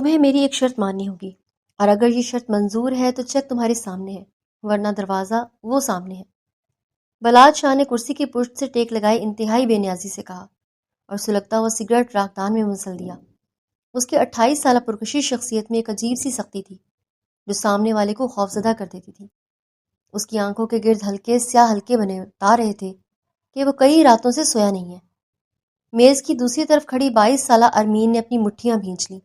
تمہیں میری ایک شرط ماننی ہوگی، اور اگر یہ شرط منظور ہے تو چیک تمہارے سامنے ہے، ورنہ دروازہ وہ سامنے ہے۔ بلال شاہ نے کرسی کی پشت سے ٹیک لگائے انتہائی بے نیازی سے کہا، اور سلگتا ہوا سگریٹ راکدان میں مسل دیا۔ اس کی 28 سالہ پرکشش شخصیت میں ایک عجیب سی سختی تھی جو سامنے والے کو خوفزدہ کر دیتی تھی۔ اس کی آنکھوں کے گرد ہلکے سیاہ ہلکے بنے بتا رہے تھے کہ وہ کئی راتوں سے سویا نہیں ہے۔ میز کی دوسری طرف کھڑی 22 سالہ ارمین نے اپنی مٹھیاں بھینچ لیں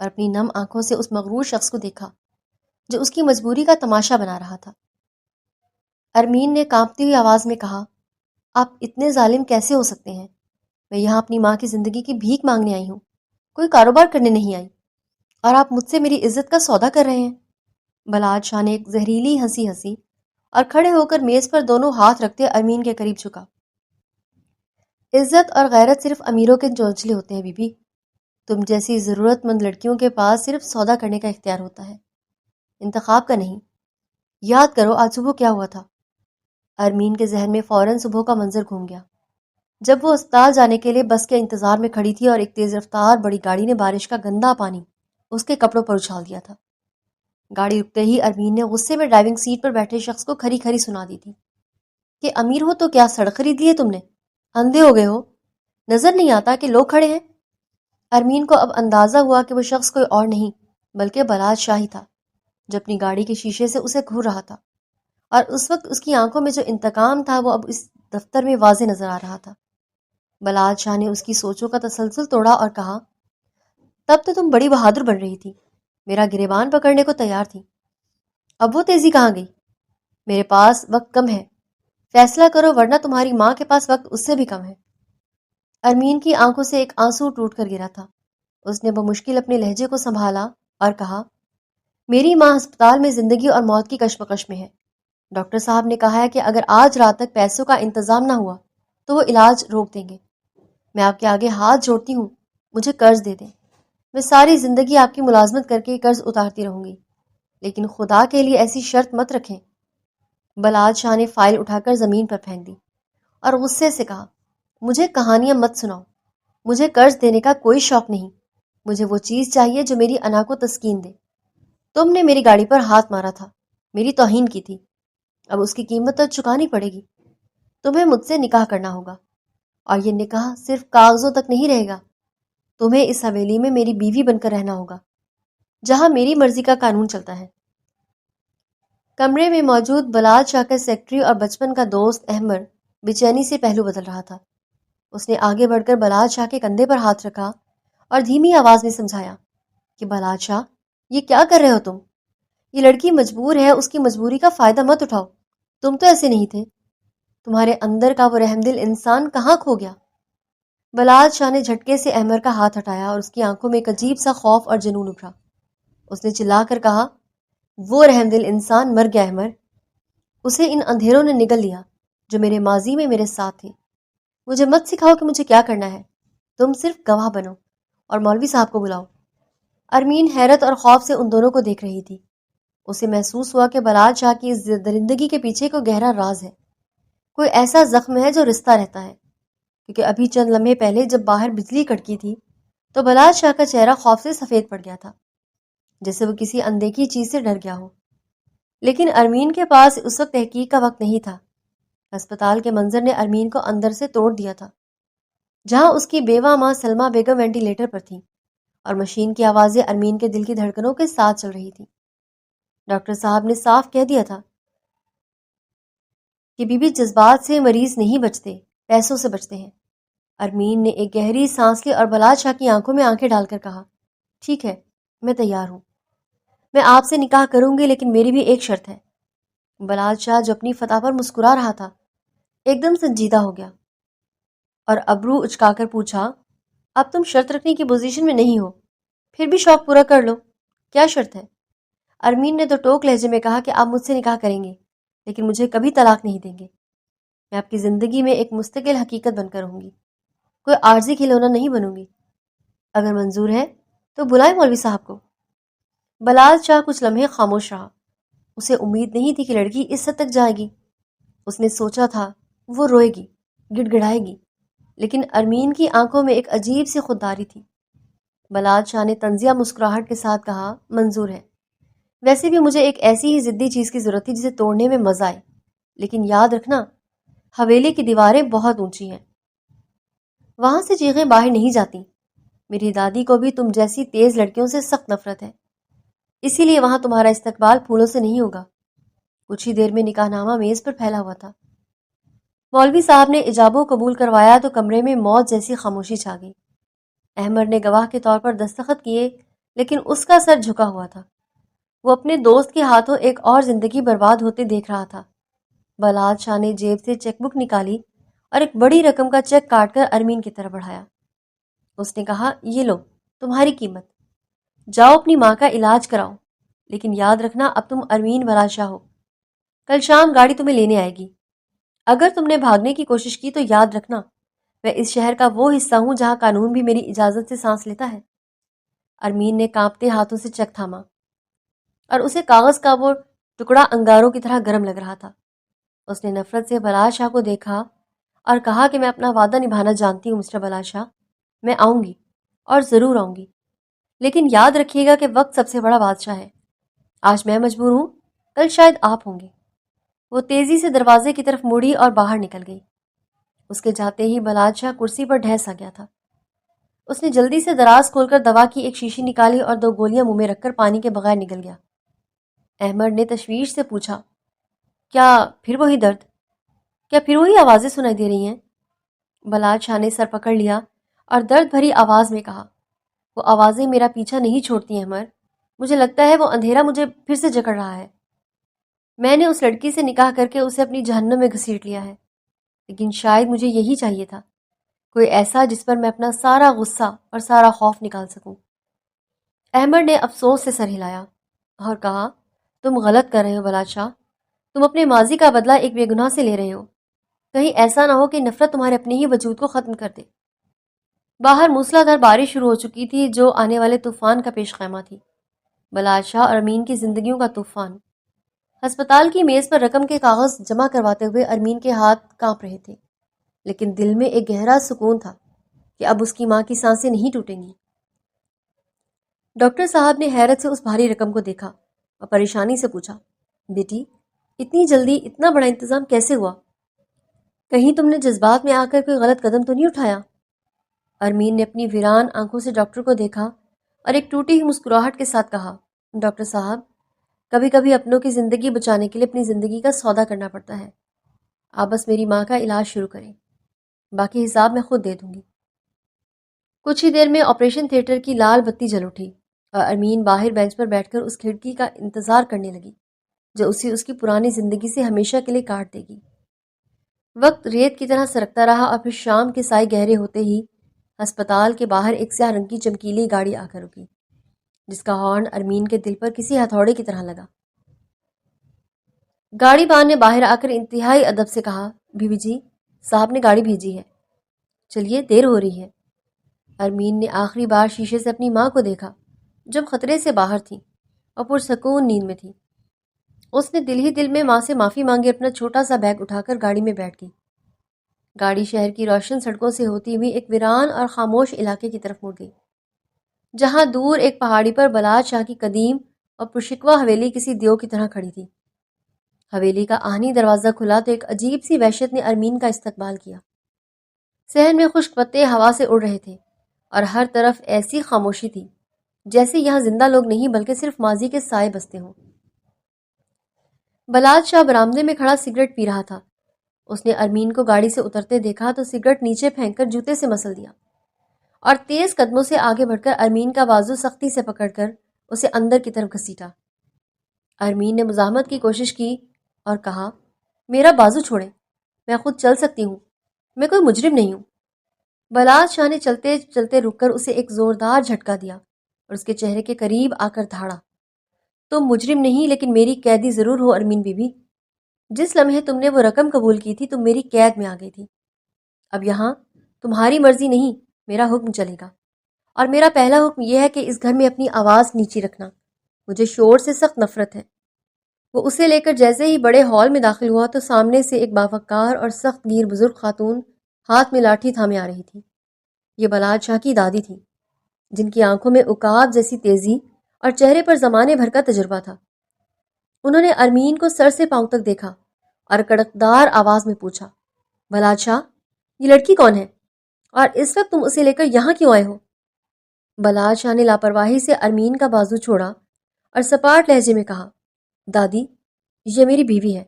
اور اپنی نم آنکھوں سے اس مغرور شخص کو دیکھا جو اس کی مجبوری کا تماشا بنا رہا تھا۔ ارمین نے کانپتی ہوئی آواز میں کہا، آپ اتنے ظالم کیسے ہو سکتے ہیں؟ میں یہاں اپنی ماں کی زندگی کی بھیک مانگنے آئی ہوں، کوئی کاروبار کرنے نہیں آئی، اور آپ مجھ سے میری عزت کا سودا کر رہے ہیں۔ بلال شاہ نے ایک زہریلی ہنسی ہنسی اور کھڑے ہو کر میز پر دونوں ہاتھ رکھتے ارمین کے قریب جھکا۔ عزت اور غیرت صرف امیروں کے چونچلے ہوتے ہیں بی بی، تم جیسی ضرورت مند لڑکیوں کے پاس صرف سودا کرنے کا اختیار ہوتا ہے، انتخاب کا نہیں۔ یاد کرو آج صبح کیا ہوا تھا۔ ارمین کے ذہن میں فوراً صبح کا منظر گھوم گیا جب وہ اسپتال جانے کے لیے بس کے انتظار میں کھڑی تھی اور ایک تیز رفتار بڑی گاڑی نے بارش کا گندا پانی اس کے کپڑوں پر اچھال دیا تھا۔ گاڑی رکتے ہی ارمین نے غصے میں ڈرائیونگ سیٹ پر بیٹھے شخص کو کھری کھری سنا دی تھی کہ امیر ہو تو کیا سڑک خرید لی ہے تم نے؟ اندھے ہو گئے ہو؟ نظر نہیں آتا کہ لوگ کھڑے ہیں؟ ارمین کو اب اندازہ ہوا کہ وہ شخص کوئی اور نہیں بلکہ بلال شاہ ہی تھا جو اپنی گاڑی کے شیشے سے اسے گھور رہا تھا، اور اس وقت اس کی آنکھوں میں جو انتقام تھا وہ اب اس دفتر میں واضح نظر آ رہا تھا۔ بلال شاہ نے اس کی سوچوں کا تسلسل توڑا اور کہا، تب تو تم بڑی بہادر بن رہی تھی، میرا گریبان پکڑنے کو تیار تھی، اب وہ تیزی کہاں گئی؟ میرے پاس وقت کم ہے، فیصلہ کرو ورنہ تمہاری ماں کے پاس وقت اس سے بھی کم ہے۔ ارمین کی آنکھوں سے ایک آنسو ٹوٹ کر گرا تھا۔ اس نے بمشکل اپنے لہجے کو سنبھالا اور کہا، میری ماں ہسپتال میں زندگی اور موت کی کشمکش میں ہے۔ ڈاکٹر صاحب نے کہا ہے کہ اگر آج رات تک پیسوں کا انتظام نہ ہوا تو وہ علاج روک دیں گے۔ میں آپ کے آگے ہاتھ جوڑتی ہوں، مجھے قرض دے دیں، میں ساری زندگی آپ کی ملازمت کر کے قرض اتارتی رہوں گی، لیکن خدا کے لیے ایسی شرط مت رکھیں۔ بلال شاہ نے فائل اٹھا کر زمین پر پھینک دی اور غصے سے کہا، مجھے کہانیاں مت سناؤ، مجھے قرض دینے کا کوئی شوق نہیں، مجھے وہ چیز چاہیے جو میری انا کو تسکین دے۔ تم نے میری گاڑی پر ہاتھ مارا تھا، میری توہین کی تھی، اب اس کی قیمت تو چکانی پڑے گی۔ تمہیں مجھ سے نکاح کرنا ہوگا، اور یہ نکاح صرف کاغذوں تک نہیں رہے گا، تمہیں اس حویلی میں میری بیوی بن کر رہنا ہوگا جہاں میری مرضی کا قانون چلتا ہے۔ کمرے میں موجود بلال شاہ کا سیکرٹری اور بچپن کا دوست احمد بے-چینی سے پہلو بدل رہا تھا۔ اس نے آگے بڑھ کر بلال شاہ کے کندھے پر ہاتھ رکھا اور دھیمی آواز میں سمجھایا کہ بلال شاہ، یہ کیا کر رہے ہو تم؟ یہ لڑکی مجبور ہے، اس کی مجبوری کا فائدہ مت اٹھاؤ، تم تو ایسے نہیں تھے، تمہارے اندر کا وہ رحم دل انسان کہاں کھو گیا؟ بلال شاہ نے جھٹکے سے احمد کا ہاتھ ہٹایا اور اس کی آنکھوں میں ایک عجیب سا خوف اور جنون ابھرا۔ اس نے چلا کر کہا، وہ رحم دل انسان مر گیا احمد، اسے ان اندھیروں نے نگل لیا جو میرے ماضی میں میرے ساتھ تھے۔ مجھے مت سکھاؤ کہ مجھے کیا کرنا ہے، تم صرف گواہ بنو اور مولوی صاحب کو بلاؤ۔ ارمین حیرت اور خوف سے ان دونوں کو دیکھ رہی تھی۔ اسے محسوس ہوا کہ بلال شاہ کی اس درندگی کے پیچھے کوئی گہرا راز ہے، کوئی ایسا زخم ہے جو رشتہ رہتا ہے، کیونکہ ابھی چند لمحے پہلے جب باہر بجلی کڑکی تھی تو بلال شاہ کا چہرہ خوف سے سفید پڑ گیا تھا، جیسے وہ کسی اندیکھی چیز سے ڈر گیا ہو۔ لیکن ارمین کے پاس اس وقت تحقیق کا وقت نہیں تھا۔ ہسپتال کے منظر نے ارمین کو اندر سے توڑ دیا تھا، جہاں اس کی بیوہ ماں سلمہ بیگم وینٹیلیٹر پر تھی اور مشین کی آوازیں ارمین کے دل کی دھڑکنوں کے ساتھ چل رہی تھی۔ ڈاکٹر صاحب نے صاف کہہ دیا تھا کہ بی بی جذبات سے مریض نہیں بچتے، پیسوں سے بچتے ہیں۔ ارمین نے ایک گہری سانس لی اور بلال شاہ کی آنکھوں میں آنکھیں ڈال کر کہا، ٹھیک ہے، میں تیار ہوں، میں آپ سے نکاح کروں گی، لیکن میری بھی ایک شرط ہے۔ بلال شاہ جو اپنی فتح پر مسکرا رہا تھا ایک دم سنجیدہ ہو گیا اور ابرو اچکا کر پوچھا، اب تم شرط رکھنے کی پوزیشن میں نہیں ہو، پھر بھی شوق پورا کر لو، کیا شرط ہے؟ ارمین نے تو ٹوک لہجے میں کہا کہ آپ مجھ سے نکاح کریں گے لیکن مجھے کبھی طلاق نہیں دیں گے، میں آپ کی زندگی میں ایک مستقل حقیقت بن کر رہوں گی، کوئی عارضی کھلونا نہیں بنوں گی۔ اگر منظور ہے تو بلائیں مولوی صاحب کو۔ بلال شاہ کچھ لمحے خاموش رہا، اسے امید نہیں تھی کہ لڑکی اس حد تک جائے گی۔ اس نے سوچا تھا وہ روئے گی، گڑ گڑائے گی، لیکن ارمین کی آنکھوں میں ایک عجیب سی خودداری تھی۔ بلال شاہ نے طنزیہ مسکراہٹ کے ساتھ کہا، منظور ہے۔ ویسے بھی مجھے ایک ایسی ہی ضدی چیز کی ضرورت تھی جسے توڑنے میں مزہ آئے، لیکن یاد رکھنا حویلی کی دیواریں بہت اونچی ہیں، وہاں سے چیخیں باہر نہیں جاتی۔ میری دادی کو بھی تم جیسی تیز لڑکیوں سے سخت نفرت ہے، اسی لیے وہاں تمہارا استقبال پھولوں سے نہیں ہوگا۔ کچھ ہی دیر میں نکاح نامہ میز پر پھیلا ہوا تھا۔ مولوی صاحب نے ایجاب و قبول کروایا تو کمرے میں موت جیسی خاموشی چھا گئی۔ احمد نے گواہ کے طور پر دستخط کیے، لیکن اس کا سر جھکا ہوا تھا۔ وہ اپنے دوست کے ہاتھوں ایک اور زندگی برباد ہوتے دیکھ رہا تھا۔ بلال شاہ نے جیب سے چیک بک نکالی اور ایک بڑی رقم کا چیک کاٹ کر ارمین کی طرف بڑھایا۔ اس نے کہا، یہ لو تمہاری قیمت، جاؤ اپنی ماں کا علاج کراؤ، لیکن یاد رکھنا اب تم ارمین بلال شاہ ہو۔ کل شام گاڑی تمہیں لینے آئے گی۔ اگر تم نے بھاگنے کی کوشش کی تو یاد رکھنا میں اس شہر کا وہ حصہ ہوں جہاں قانون بھی میری اجازت سے سانس لیتا ہے۔ ارمین نے کانپتے ہاتھوں سے چیک تھاما اور اسے کاغذ کا وہ ٹکڑا انگاروں کی طرح گرم لگ رہا تھا۔ اس نے نفرت سے بلال شاہ کو دیکھا اور کہا کہ میں اپنا وعدہ نبھانا جانتی ہوں مسٹر بلال شاہ، میں آؤں گی اور ضرور آؤں گی، لیکن یاد رکھیے گا کہ وقت سب سے بڑا بادشاہ ہے۔ آج میں مجبور ہوں، کل شاید آپ ہوں گے۔ وہ تیزی سے دروازے کی طرف مڑی اور باہر نکل گئی۔ اس کے جاتے ہی بلال شاہ کرسی پر ڈھیس آ گیا تھا۔ اس نے جلدی سے دراز کھول کر دوا کی ایک شیشی نکالی اور 2 گولیاں منہ میں رکھ کر پانی کے بغیر نکل گیا۔ احمد نے تشویش سے پوچھا، کیا پھر وہی درد؟ کیا پھر وہی آوازیں سنائی دے رہی ہیں؟ بلال شاہ نے سر پکڑ لیا اور درد بھری آواز میں کہا، وہ آوازیں میرا پیچھا نہیں چھوڑتی احمد، مجھے لگتا ہے وہ اندھیرا مجھے پھر سے جکڑ رہا ہے۔ میں نے اس لڑکی سے نکاح کر کے اسے اپنی جہنم میں گھسیٹ لیا ہے، لیکن شاید مجھے یہی چاہیے تھا، کوئی ایسا جس پر میں اپنا سارا غصہ اور سارا خوف نکال سکوں۔ احمد نے افسوس سے سر ہلایا اور کہا، تم غلط کر رہے ہو بلال شاہ، تم اپنے ماضی کا بدلہ ایک بے گناہ سے لے رہے ہو۔ کہیں ایسا نہ ہو کہ نفرت تمہارے اپنے ہی وجود کو ختم کر دے۔ باہر موسلا دھار بارش شروع ہو چکی تھی جو آنے والے طوفان کا پیش خیمہ تھی، بلال شاہ اور ارمین کی زندگیوں کا طوفان۔ ہسپتال کی میز پر رقم کے کاغذ جمع کرواتے ہوئے ارمین کے ہاتھ کانپ رہے تھے، لیکن دل میں ایک گہرا سکون تھا کہ اب اس کی ماں کی سانسیں نہیں ٹوٹیں گی۔ ڈاکٹر صاحب نے حیرت سے اس بھاری رقم کو دیکھا اور پریشانی سے پوچھا، بیٹی اتنی جلدی اتنا بڑا انتظام کیسے ہوا؟ کہیں تم نے جذبات میں آ کر کوئی غلط قدم تو نہیں اٹھایا؟ ارمین نے اپنی ویران آنکھوں سے ڈاکٹر کو دیکھا اور ایک ٹوٹی ہوئی مسکراہٹ کے ساتھ کہا، ڈاکٹر صاحب کبھی کبھی اپنوں کی زندگی بچانے کے لیے اپنی زندگی کا سودا کرنا پڑتا ہے۔ آپ بس میری ماں کا علاج شروع کریں، باقی حساب میں خود دے دوں گی۔ کچھ ہی دیر میں آپریشن تھیٹر کی لال بتی جل اٹھی اور ارمین باہر بینچ پر بیٹھ کر اس کھڑکی کا انتظار کرنے لگی جو اسے اس کی پرانی زندگی سے ہمیشہ کے لیے کاٹ دے گی۔ وقت ریت کی طرح سرکتا رہا اور پھر شام کے سائے گہرے ہوتے ہی ہسپتال کے باہر ایک سیاہ رنگ کی چمکیلی گاڑی آ کر رکی، جس کا ہارن ارمین کے دل پر کسی ہتھوڑے کی طرح لگا۔ گاڑی بان نے باہر آ کر انتہائی ادب سے کہا، بی بی جی صاحب نے گاڑی بھیجی ہے، چلیے دیر ہو رہی ہے۔ ارمین نے آخری بار شیشے سے اپنی ماں کو دیکھا جب خطرے سے باہر تھی اور پرسکون نیند میں تھی۔ اس نے دل ہی دل میں ماں سے معافی مانگی، اپنا چھوٹا سا بیگ اٹھا کر گاڑی میں بیٹھ گئی۔ گاڑی شہر کی روشن سڑکوں سے ہوتی ہوئی ایک ویران اور خاموش علاقے کی طرف مڑ گئی، جہاں دور ایک پہاڑی پر بلال شاہ کی قدیم اور پرشکوہ حویلی کسی دیو کی طرح کھڑی تھی۔ حویلی کا آہنی دروازہ کھلا تو ایک عجیب سی وحشت نے ارمین کا استقبال کیا۔ صحن میں خشک پتے ہوا سے اڑ رہے تھے اور ہر طرف ایسی خاموشی تھی جیسے یہاں زندہ لوگ نہیں بلکہ صرف ماضی کے سائے بستے ہوں۔ بلال شاہ برآمدے میں کھڑا سگریٹ پی رہا تھا۔ اس نے ارمین کو گاڑی سے اترتے دیکھا تو سگریٹ نیچے پھینک کر جوتے سے مسل دیا اور تیز قدموں سے آگے بڑھ کر ارمین کا بازو سختی سے پکڑ کر اسے اندر کی طرف گھسیٹا۔ ارمین نے مزاحمت کی کوشش کی اور کہا، میرا بازو چھوڑیں، میں خود چل سکتی ہوں، میں کوئی مجرم نہیں ہوں۔ بلال شاہ نے چلتے چلتے رک کر اسے ایک زوردار جھٹکا دیا اور اس کے چہرے کے قریب آ کر دھاڑا، تم مجرم نہیں لیکن میری قیدی ضرور ہو ارمین بی بی۔ جس لمحے تم نے وہ رقم قبول کی تھی تم میری قید میں آ گئی تھی۔ اب یہاں تمہاری مرضی نہیں، میرا حکم چلے گا، اور میرا پہلا حکم یہ ہے کہ اس گھر میں اپنی آواز نیچی رکھنا، مجھے شور سے سخت نفرت ہے۔ وہ اسے لے کر جیسے ہی بڑے ہال میں داخل ہوا تو سامنے سے ایک باوقار اور سخت گیر بزرگ خاتون ہاتھ میں لاٹھی تھامے آ رہی تھی۔ یہ بلال شاہ کی دادی تھی۔ جن کی آنکھوں میں عقاب جیسی تیزی اور چہرے پر زمانے بھر کا تجربہ تھا۔ انہوں نے ارمین کو سر سے پاؤں تک دیکھا اور کڑکدار آواز میں پوچھا، بلال، یہ لڑکی کون ہے اور اس وقت تم اسے لے کر یہاں کیوں آئے ہو؟ بلال شاہ نے لاپرواہی سے ارمین کا بازو چھوڑا اور سپاٹ لہجے میں کہا، دادی، یہ میری بیوی ہے،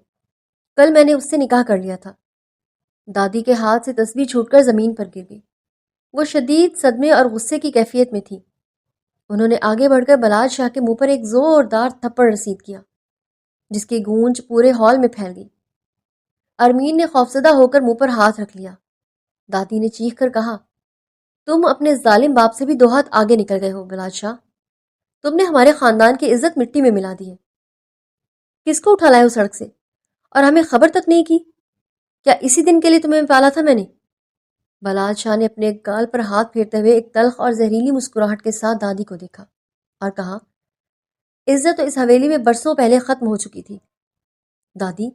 کل میں نے اس سے نکاح کر لیا تھا۔ دادی کے ہاتھ سے تسبیح چھوٹ کر زمین پر گر گئی۔ وہ شدید صدمے اور غصے کی کیفیت میں تھی۔ انہوں نے آگے بڑھ کر بلال شاہ کے منہ پر ایک زوردار تھپڑ رسید کیا جس کی گونج پورے ہال میں پھیل گئی۔ ارمین نے خوفزدہ ہو کر منہ پر ہاتھ رکھ لیا۔ دادی نے چیخ کر کہا، تم اپنے ظالم باپ سے بھی 2 ہاتھ آگے نکل گئے ہو بلال شاہ۔ تم نے ہمارے خاندان کی عزت مٹی میں ملا دی ہے۔ کس کو اٹھا لائے ہو سڑک سے اور ہمیں خبر تک نہیں کی؟ کیا اسی دن کے لیے تمہیں پالا تھا میں نے؟ بلال شاہ نے اپنے گال پر ہاتھ پھیرتے ہوئے ایک تلخ اور زہریلی مسکراہٹ کے ساتھ دادی کو دیکھا اور کہا، عزت تو اس حویلی میں برسوں پہلے ختم ہو چکی تھی دادی،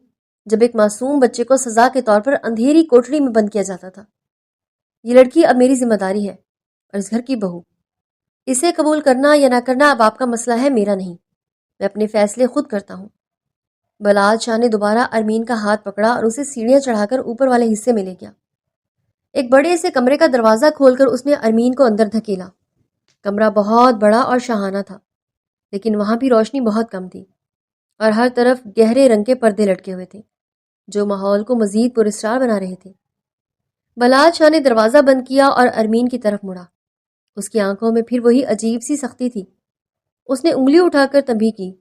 جب ایک معصوم بچے کو سزا کے طور پر اندھیری کوٹڑی میں بند کیا جاتا تھا۔ یہ لڑکی اب میری ذمہ داری ہے اور اس گھر کی بہو۔ اسے قبول کرنا یا نہ کرنا اب آپ کا مسئلہ ہے، میرا نہیں۔ میں اپنے فیصلے خود کرتا ہوں۔ بلال شاہ نے دوبارہ ارمین کا ہاتھ پکڑا اور اسے سیڑھیاں چڑھا کر اوپر والے حصے میں لے گیا۔ ایک بڑے سے کمرے کا دروازہ کھول کر اس نے ارمین کو اندر دھکیلا۔ کمرہ بہت بڑا اور شاہانہ تھا، لیکن وہاں بھی روشنی بہت کم تھی اور ہر طرف گہرے رنگ کے پردے لٹکے ہوئے تھے جو ماحول کو مزید پراسرار بنا رہے تھے۔ بلال شاہ نے دروازہ بند کیا اور ارمین کی طرف مڑا۔ اس کی آنکھوں میں پھر وہی عجیب سی سختی تھی۔ اس نے انگلی اٹھا کر تنبیہ کی،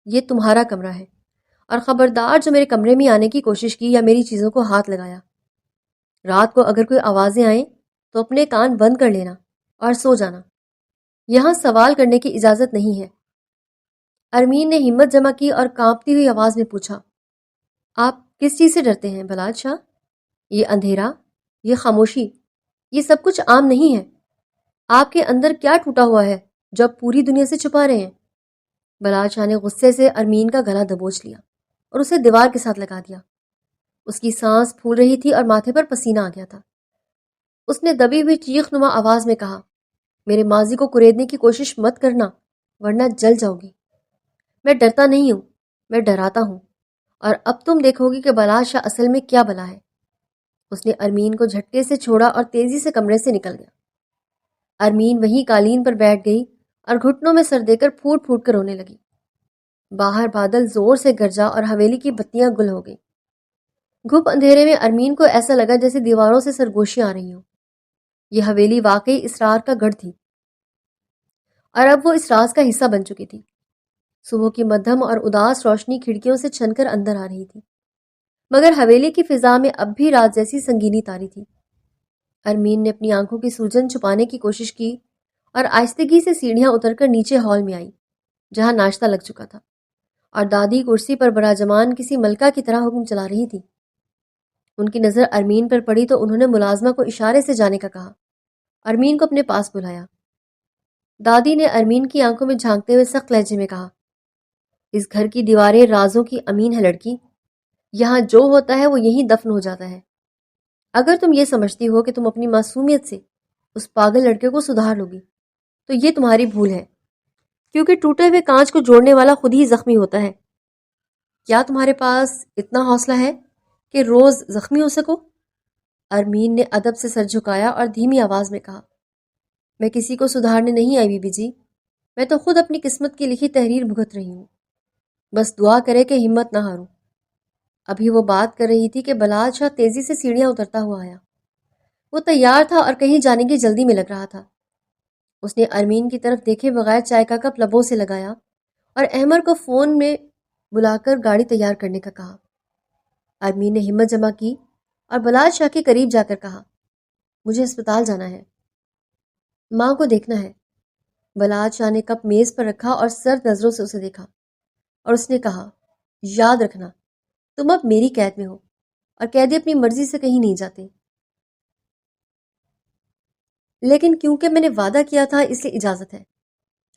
یہ تمہارا کمرہ ہے اور خبردار جو میرے کمرے میں آنے کی کوشش کی یا میری چیزوں کو ہاتھ لگایا، رات کو اگر کوئی آوازیں آئیں تو اپنے کان بند کر لینا اور سو جانا۔ یہاں سوال کرنے کی اجازت نہیں ہے۔ ارمین نے ہمت جمع کی اور کانپتی ہوئی آواز میں پوچھا، آپ کس چیز سے ڈرتے ہیں بلال شاہ؟ یہ اندھیرا، یہ خاموشی، یہ سب کچھ عام نہیں ہے۔ آپ کے اندر کیا ٹوٹا ہوا ہے جو آپ پوری دنیا سے چھپا رہے ہیں؟ بلال شاہ نے غصے سے ارمین کا گلا دبوچ لیا اور اسے دیوار کے ساتھ لگا دیا۔ اس کی سانس پھول رہی تھی اور ماتھے پر پسینہ آ گیا تھا۔ اس نے دبی ہوئی چیخ نما آواز میں کہا، میرے ماضی کو کریدنے کی کوشش مت کرنا ورنہ جل جاؤ گی۔ میں ڈرتا نہیں ہوں، میں ڈراتا ہوں، اور اب تم دیکھو گی کہ بلال شاہ اصل میں کیا بلا ہے۔ اس نے ارمین کو جھٹکے سے چھوڑا اور تیزی سے کمرے سے نکل گیا۔ ارمین وہیں قالین پر بیٹھ گئی اور گھٹنوں میں سر دے کر پھوٹ پھوٹ کر رونے لگی۔ باہر بادل زور سے گرجا اور حویلی کی بتیاں گل ہو گئی۔ گھپ اندھیرے میں ارمین کو ایسا لگا جیسے دیواروں سے سرگوشیاں آ رہی ہوں۔ یہ حویلی واقعی اسرار کا گڑھ تھی اور اب وہ اس راز کا حصہ بن چکی تھی۔ صبح کی مدھم اور اداس روشنی کھڑکیوں سے چھن کر اندر آ رہی تھی، مگر حویلی کی فضا میں اب بھی رات جیسی سنگینی طاری تھی۔ ارمین نے اپنی آنکھوں کی سوجن چھپانے کی کوشش کی اور آہستگی سے سیڑھیاں اتر کر نیچے ہال میں آئی جہاں ناشتہ لگ چکا تھا، اور دادی کرسی پر براجمان کسی ملکہ کی طرح حکم چلا رہی تھی۔ ان کی نظر ارمین پر پڑی تو انہوں نے ملازمہ کو اشارے سے جانے کا کہا۔ ارمین کو اپنے پاس بلایا۔ دادی نے ارمین کی آنکھوں میں جھانکتے ہوئے سخت لہجے میں کہا، اس گھر کی دیواریں رازوں کی امین ہے لڑکی، یہاں جو ہوتا ہے وہ یہیں دفن ہو جاتا ہے۔ اگر تم یہ سمجھتی ہو کہ تم اپنی معصومیت سے اس پاگل لڑکے کو سدھار لو گی تو یہ تمہاری بھول ہے، کیونکہ ٹوٹے ہوئے کانچ کو جوڑنے والا خود ہی زخمی ہوتا ہے۔ کیا تمہارے پاس اتنا حوصلہ ہے کہ روز زخمی ہو سکو؟ ارمین نے ادب سے سر جھکایا اور دھیمی آواز میں کہا، میں کسی کو سدھارنے نہیں آئی بی بی جی، میں تو خود اپنی قسمت کی لکھی تحریر بھگت رہی ہوں۔ بس دعا کرے کہ ہمت نہ ہاروں۔ ابھی وہ بات کر رہی تھی کہ بلال شاہ تیزی سے سیڑھیاں اترتا ہوا آیا۔ وہ تیار تھا اور کہیں جانے کی جلدی میں لگ رہا تھا۔ اس نے ارمین کی طرف دیکھے بغیر چائے کا کپ لبوں سے لگایا اور احمر کو فون میں بلا کر گاڑی تیار کرنے کا کہا۔ ارمین نے ہمت جمع کی اور بلال شاہ کے قریب جا کر کہا، مجھے اسپتال جانا ہے، ماں کو دیکھنا ہے۔ بلال شاہ نے کپ میز پر رکھا اور سرد نظروں سے اسے دیکھا اور اس نے کہا، یاد رکھنا تم اب میری قید میں ہو اور قیدی اپنی مرضی سے کہیں نہیں جاتے، لیکن کیونکہ میں نے وعدہ کیا تھا اس لیے اجازت ہے۔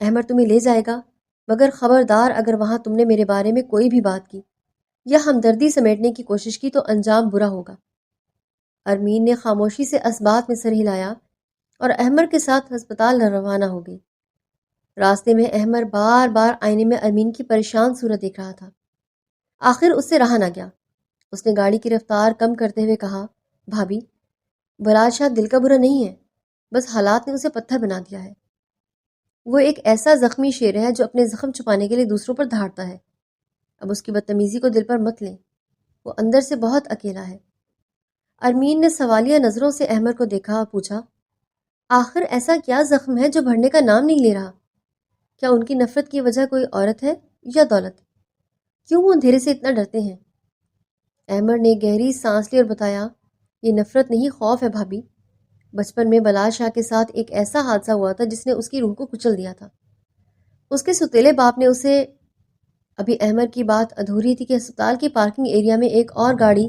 احمد تمہیں لے جائے گا، مگر خبردار اگر وہاں تم نے میرے بارے میں کوئی بھی بات کی یا ہمدردی سمیٹنے کی کوشش کی تو انجام برا ہوگا۔ ارمین نے خاموشی سے اسبات میں سر ہلایا اور احمر کے ساتھ ہسپتال روانہ ہو گئی۔ راستے میں احمر بار بار آئینے میں ارمین کی پریشان صورت دیکھ رہا تھا۔ آخر اس سے رہا نہ گیا، اس نے گاڑی کی رفتار کم کرتے ہوئے کہا، بھابھی، بلال شاہ دل کا برا نہیں ہے، بس حالات نے اسے پتھر بنا دیا ہے۔ وہ ایک ایسا زخمی شیر ہے جو اپنے زخم چھپانے کے لیے دوسروں پر دھاڑتا ہے۔ اب اس کی بدتمیزی کو دل پر مت لیں، وہ اندر سے بہت اکیلا ہے۔ ارمین نے سوالیہ نظروں سے احمر کو دیکھا اور پوچھا، آخر ایسا کیا زخم ہے جو بڑھنے کا نام نہیں لے رہا؟ کیا ان کی نفرت کی وجہ کوئی عورت ہے یا دولت؟ کیوں وہ اندھیرے سے اتنا ڈرتے ہیں؟ احمر نے گہری سانس لی اور بتایا، یہ نفرت نہیں، خوف ہے بھابھی۔ بچپن میں بلال شاہ کے ساتھ ایک ایسا حادثہ ہوا تھا جس نے اس کی روح کو کچل دیا تھا۔ اس کے ستیلے باپ نے اسے… ابھی احمر کی بات ادھوری تھی کہ ہسپتال کی پارکنگ ایریا میں ایک اور گاڑی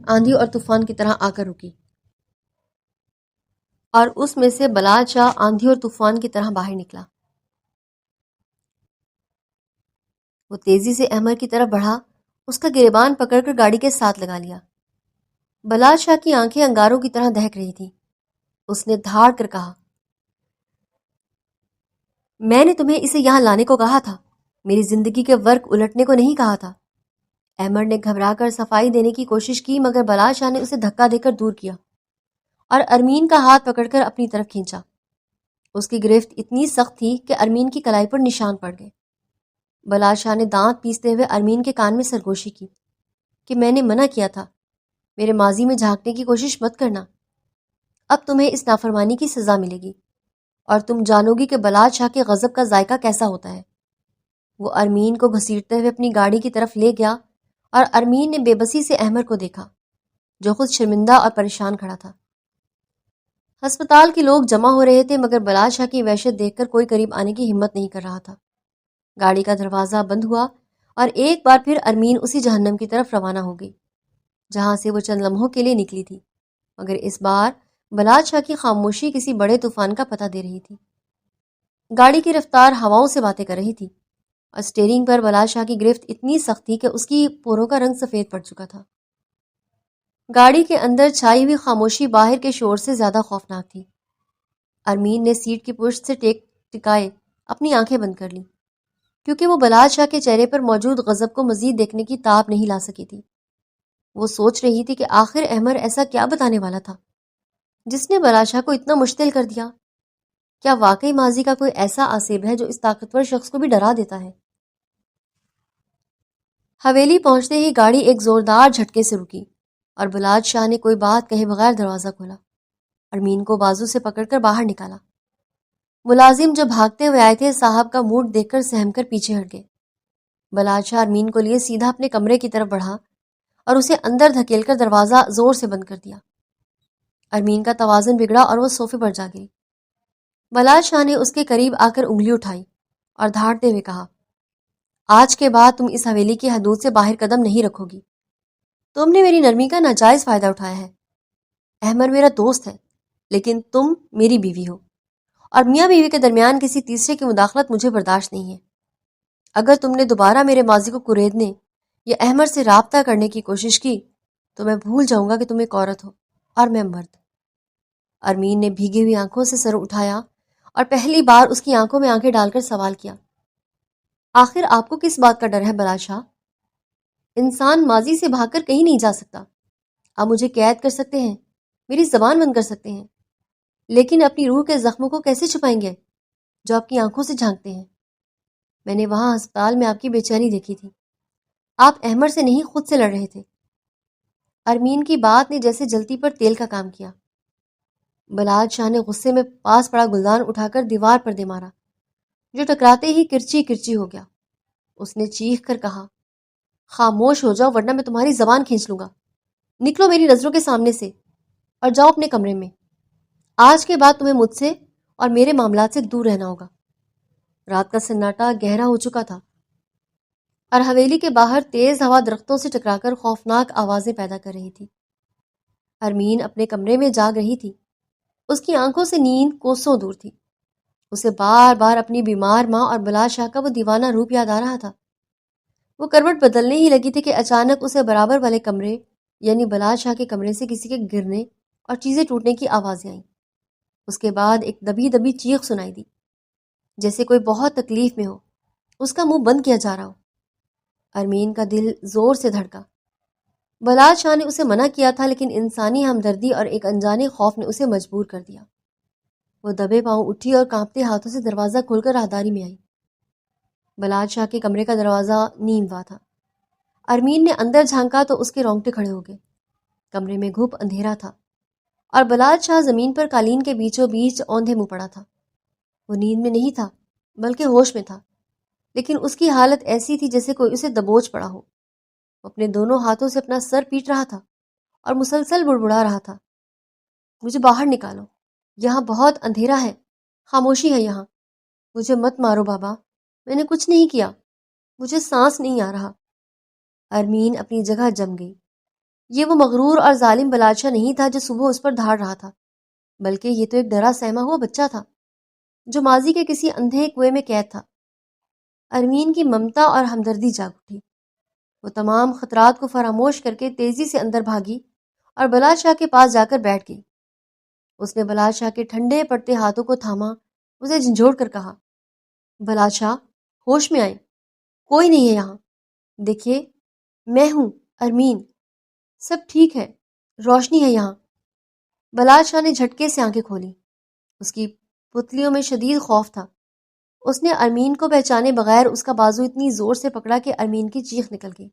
آندھی اور طوفان کی طرح آ کر رکی، اور اس میں سے بلال شاہ آندھی اور طوفان کی طرح باہر نکلا۔ وہ تیزی سے احمر کی طرف بڑھا، اس کا گریبان پکڑ کر گاڑی کے ساتھ لگا لیا۔ بلال شاہ کی آنکھیں انگاروں کی طرح دہک رہی تھیں۔ اس نے دھاڑ کر کہا، میں نے تمہیں اسے یہاں لانے کو کہا تھا، میری زندگی کے ورق الٹنے کو نہیں کہا تھا۔ احمر نے گھبرا کر صفائی دینے کی کوشش کی، مگر بلال شاہ نے اسے دھکا دے کر دور کیا اور ارمین کا ہاتھ پکڑ کر اپنی طرف کھینچا۔ اس کی گرفت اتنی سخت تھی کہ ارمین کی کلائی پر نشان پڑ گئے۔ بلال شاہ نے دانت پیستے ہوئے ارمین کے کان میں سرگوشی کی کہ میں نے منع کیا تھا، میرے ماضی میں جھانکنے کی کوشش مت کرنا۔ اب تمہیں اس نافرمانی کی سزا ملے گی، اور تم جانو گی کہ بلال شاہ کے غضب کا ذائقہ کیسا ہوتا ہے۔ وہ ارمین کو گھسیٹتے ہوئے اپنی گاڑی کی طرف لے گیا، اور ارمین نے بے بسی سے احمر کو دیکھا جو خود شرمندہ اور پریشان کھڑا تھا۔ ہسپتال کے لوگ جمع ہو رہے تھے، مگر بلال شاہ کی وحشت دیکھ کر کوئی قریب آنے کی ہمت نہیں کر رہا تھا۔ گاڑی کا دروازہ بند ہوا اور ایک بار پھر ارمین اسی جہنم کی طرف روانہ ہو گئی جہاں سے وہ چند لمحوں کے لیے نکلی تھی، مگر اس بار بلال شاہ کی خاموشی کسی بڑے طوفان کا پتہ دے رہی تھی۔ گاڑی کی رفتار ہواؤں سے باتیں کر رہی تھی، اور اسٹیئرنگ پر بلال شاہ کی گرفت اتنی سخت تھی کہ اس کی پوروں کا رنگ سفید پڑ چکا تھا۔ گاڑی کے اندر چھائی ہوئی خاموشی باہر کے شور سے زیادہ خوفناک تھی۔ ارمین نے سیٹ کی پشت سے ٹکائے اپنی آنکھیں بند کر لیں، کیونکہ وہ بلال شاہ کے چہرے پر موجود غضب کو مزید دیکھنے کی تاب نہیں لا سکی تھی۔ وہ سوچ رہی تھی کہ آخر احمر ایسا کیا بتانے والا تھا جس نے بلال شاہ کو اتنا مشتعل کر دیا؟ کیا واقعی ماضی کا کوئی ایسا آسیب ہے جو اس طاقتور شخص کو بھی ڈرا دیتا ہے؟ حویلی پہنچتے ہی گاڑی ایک زوردار جھٹکے سے رکی، اور بلال شاہ نے کوئی بات کہے بغیر دروازہ کھولا، ارمین کو بازو سے پکڑ کر باہر نکالا۔ ملازم جو بھاگتے ہوئے آئے تھے صاحب کا موڈ دیکھ کر سہم کر پیچھے ہٹ گئے۔ بلال شاہ ارمین کو لیے سیدھا اپنے کمرے کی طرف بڑھا اور اسے اندر دھکیل کر دروازہ زور سے بند کر دیا۔ ارمین کا توازن بگڑا اور وہ صوفے پر جا گئی۔ بلال شاہ نے اس کے قریب آ کر انگلی اٹھائی اور دھاڑتے ہوئے کہا، آج کے بعد تم اس حویلی کی حدود سے باہر قدم نہیں رکھو گی۔ تم نے میری نرمی کا ناجائز فائدہ اٹھایا ہے۔ احمر میرا دوست ہے، لیکن تم میری بیوی ہو، اور میاں بیوی کے درمیان کسی تیسرے کی مداخلت مجھے برداشت نہیں ہے۔ اگر تم نے دوبارہ میرے ماضی کو کریدنے یا احمر سے رابطہ کرنے کی کوشش کی تو میں بھول جاؤں گا کہ تم ایک عورت ہو اور میں مرد۔ ارمین نے بھیگی ہوئی آنکھوں سے سر اٹھایا اور پہلی بار اس کی آنکھوں میں آنکھیں ڈال کر سوال کیا، آخر آپ کو کس بات کا ڈر ہے بلال شاہ؟ انسان ماضی سے بھاگ کر کہیں نہیں جا سکتا۔ آپ مجھے قید کر سکتے ہیں، میری زبان بند کر سکتے ہیں، لیکن اپنی روح کے زخموں کو کیسے چھپائیں گے جو آپ کی آنکھوں سے جھانکتے ہیں؟ میں نے وہاں ہسپتال میں آپ کی بے چینی دیکھی تھی، آپ احمر سے نہیں خود سے لڑ رہے تھے۔ ارمین کی بات نے جیسے جلتی پر تیل کا کام کیا۔ بلال شاہ نے غصے میں پاس پڑا گلدان اٹھا کر دیوار پر دے مارا، جو ٹکراتے ہی کرچی کرچی ہو گیا۔ اس نے چیخ کر کہا، خاموش ہو جاؤ ورنہ میں تمہاری زبان کھینچ لوں گا۔ نکلو میری نظروں کے سامنے سے اور جاؤ اپنے کمرے میں۔ آج کے بعد تمہیں مجھ سے اور میرے معاملات سے دور رہنا ہوگا۔ رات کا سناٹا گہرا ہو چکا تھا، اور حویلی کے باہر تیز ہوا درختوں سے ٹکرا کر خوفناک آوازیں پیدا کر رہی تھی۔ ارمین اپنے کمرے میں جاگ رہی تھی، اس کی آنکھوں سے نیند کوسوں دور تھی۔ اسے بار بار اپنی بیمار ماں اور بلال شاہ کا وہ دیوانہ روپ یاد آ رہا تھا۔ وہ کروٹ بدلنے ہی لگی تھی کہ اچانک اسے برابر والے کمرے یعنی بلال شاہ کے کمرے سے کسی کے گرنے اور چیزیں ٹوٹنے کی آوازیں آئیں۔ اس کے بعد ایک دبی دبی چیخ سنائی دی، جیسے کوئی بہت تکلیف میں ہو، اس کا منہ بند کیا جا رہا ہو۔ ارمین کا دل زور سے دھڑکا۔ بلال شاہ نے اسے منع کیا تھا، لیکن انسانی ہمدردی اور ایک انجانے خوف نے اسے مجبور کر دیا۔ وہ دبے پاؤں اٹھی اور کانپتے ہاتھوں سے دروازہ کھول کر راہداری میں آئی۔ بلال شاہ کے کمرے کا دروازہ نیم وا تھا۔ ارمین نے اندر جھانکا تو اس کے رونگٹے کھڑے ہو گئے۔ کمرے میں گھپ اندھیرا تھا اور بلال شاہ زمین پر قالین کے بیچوں بیچ اوندھے منہ پڑا تھا۔ وہ نیند میں نہیں تھا بلکہ ہوش میں تھا، لیکن اس کی حالت ایسی تھی جیسے کوئی اسے دبوچ پڑا ہو۔ وہ اپنے دونوں ہاتھوں سے اپنا سر پیٹ رہا تھا اور مسلسل بڑبڑا رہا تھا، مجھے باہر نکالو، یہاں بہت اندھیرا ہے، خاموشی ہے یہاں، مجھے مت مارو بابا، میں نے کچھ نہیں کیا، مجھے سانس نہیں آ رہا۔ ارمین اپنی جگہ جم گئی۔ یہ وہ مغرور اور ظالم بلال شاہ نہیں تھا جو صبح اس پر دھاڑ رہا تھا، بلکہ یہ تو ایک ڈرا سہما ہوا بچہ تھا جو ماضی کے کسی اندھے کنویں میں قید تھا۔ ارمین کی ممتا اور ہمدردی جاگ اٹھی۔ وہ تمام خطرات کو فراموش کر کے تیزی سے اندر بھاگی اور بلال شاہ کے پاس جا کر بیٹھ گئی۔ اس نے بلال شاہ کے ٹھنڈے پڑتے ہاتھوں کو تھاما، اسے جھنجھوڑ کر کہا، بلال شاہ، ہوش میں آئے، کوئی نہیں ہے یہاں، دیکھیے میں ہوں، ارمین، سب ٹھیک ہے، روشنی ہے یہاں۔ بلال شاہ نے جھٹکے سے آنکھیں کھولی۔ اس کی پتلیوں میں شدید خوف تھا۔ اس نے ارمین کو پہچانے بغیر اس کا بازو اتنی زور سے پکڑا کہ ارمین کی چیخ نکل گئی۔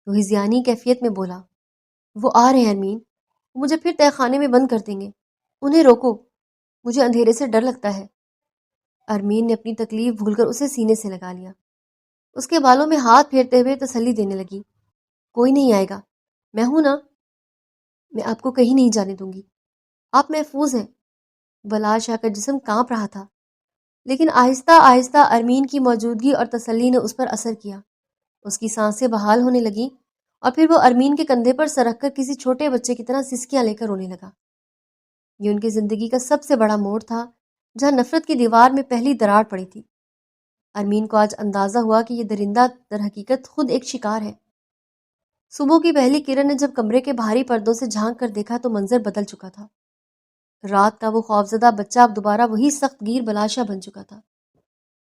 وہ ہذیانی کیفیت میں بولا، وہ آ رہے ہیں ارمین، وہ مجھے پھر تہہ خانے میں بند کر دیں گے، انہیں روکو، مجھے اندھیرے سے ڈر لگتا ہے۔ ارمین نے اپنی تکلیف بھول کر اسے سینے سے لگا لیا۔ اس کے بالوں میں ہاتھ پھیرتے ہوئے تسلی دینے لگی، کوئی نہیں آئے گا، میں ہوں نا، میں آپ کو کہیں نہیں جانے دوں گی، آپ محفوظ ہیں۔ بلال شاہ کا جسم کانپ رہا تھا، لیکن آہستہ آہستہ ارمین کی موجودگی اور تسلی نے اس پر اثر کیا۔ اس کی سانسیں بحال ہونے لگیں اور پھر وہ ارمین کے کندھے پر سر رکھ کر کسی چھوٹے بچے کی طرح سسکیاں لے کر رونے لگا۔ یہ ان کی زندگی کا سب سے بڑا موڑ تھا، جہاں نفرت کی دیوار میں پہلی دراڑ پڑی تھی۔ ارمین کو آج اندازہ ہوا کہ یہ درندہ در حقیقت خود ایک شکار ہے۔ صبح کی پہلی کرن نے جب کمرے کے بھاری پردوں سے جھانک کر دیکھا تو منظر بدل چکا تھا۔ رات کا وہ خوفزدہ بچہ اب دوبارہ وہی سخت گیر بلال شاہ بن چکا تھا،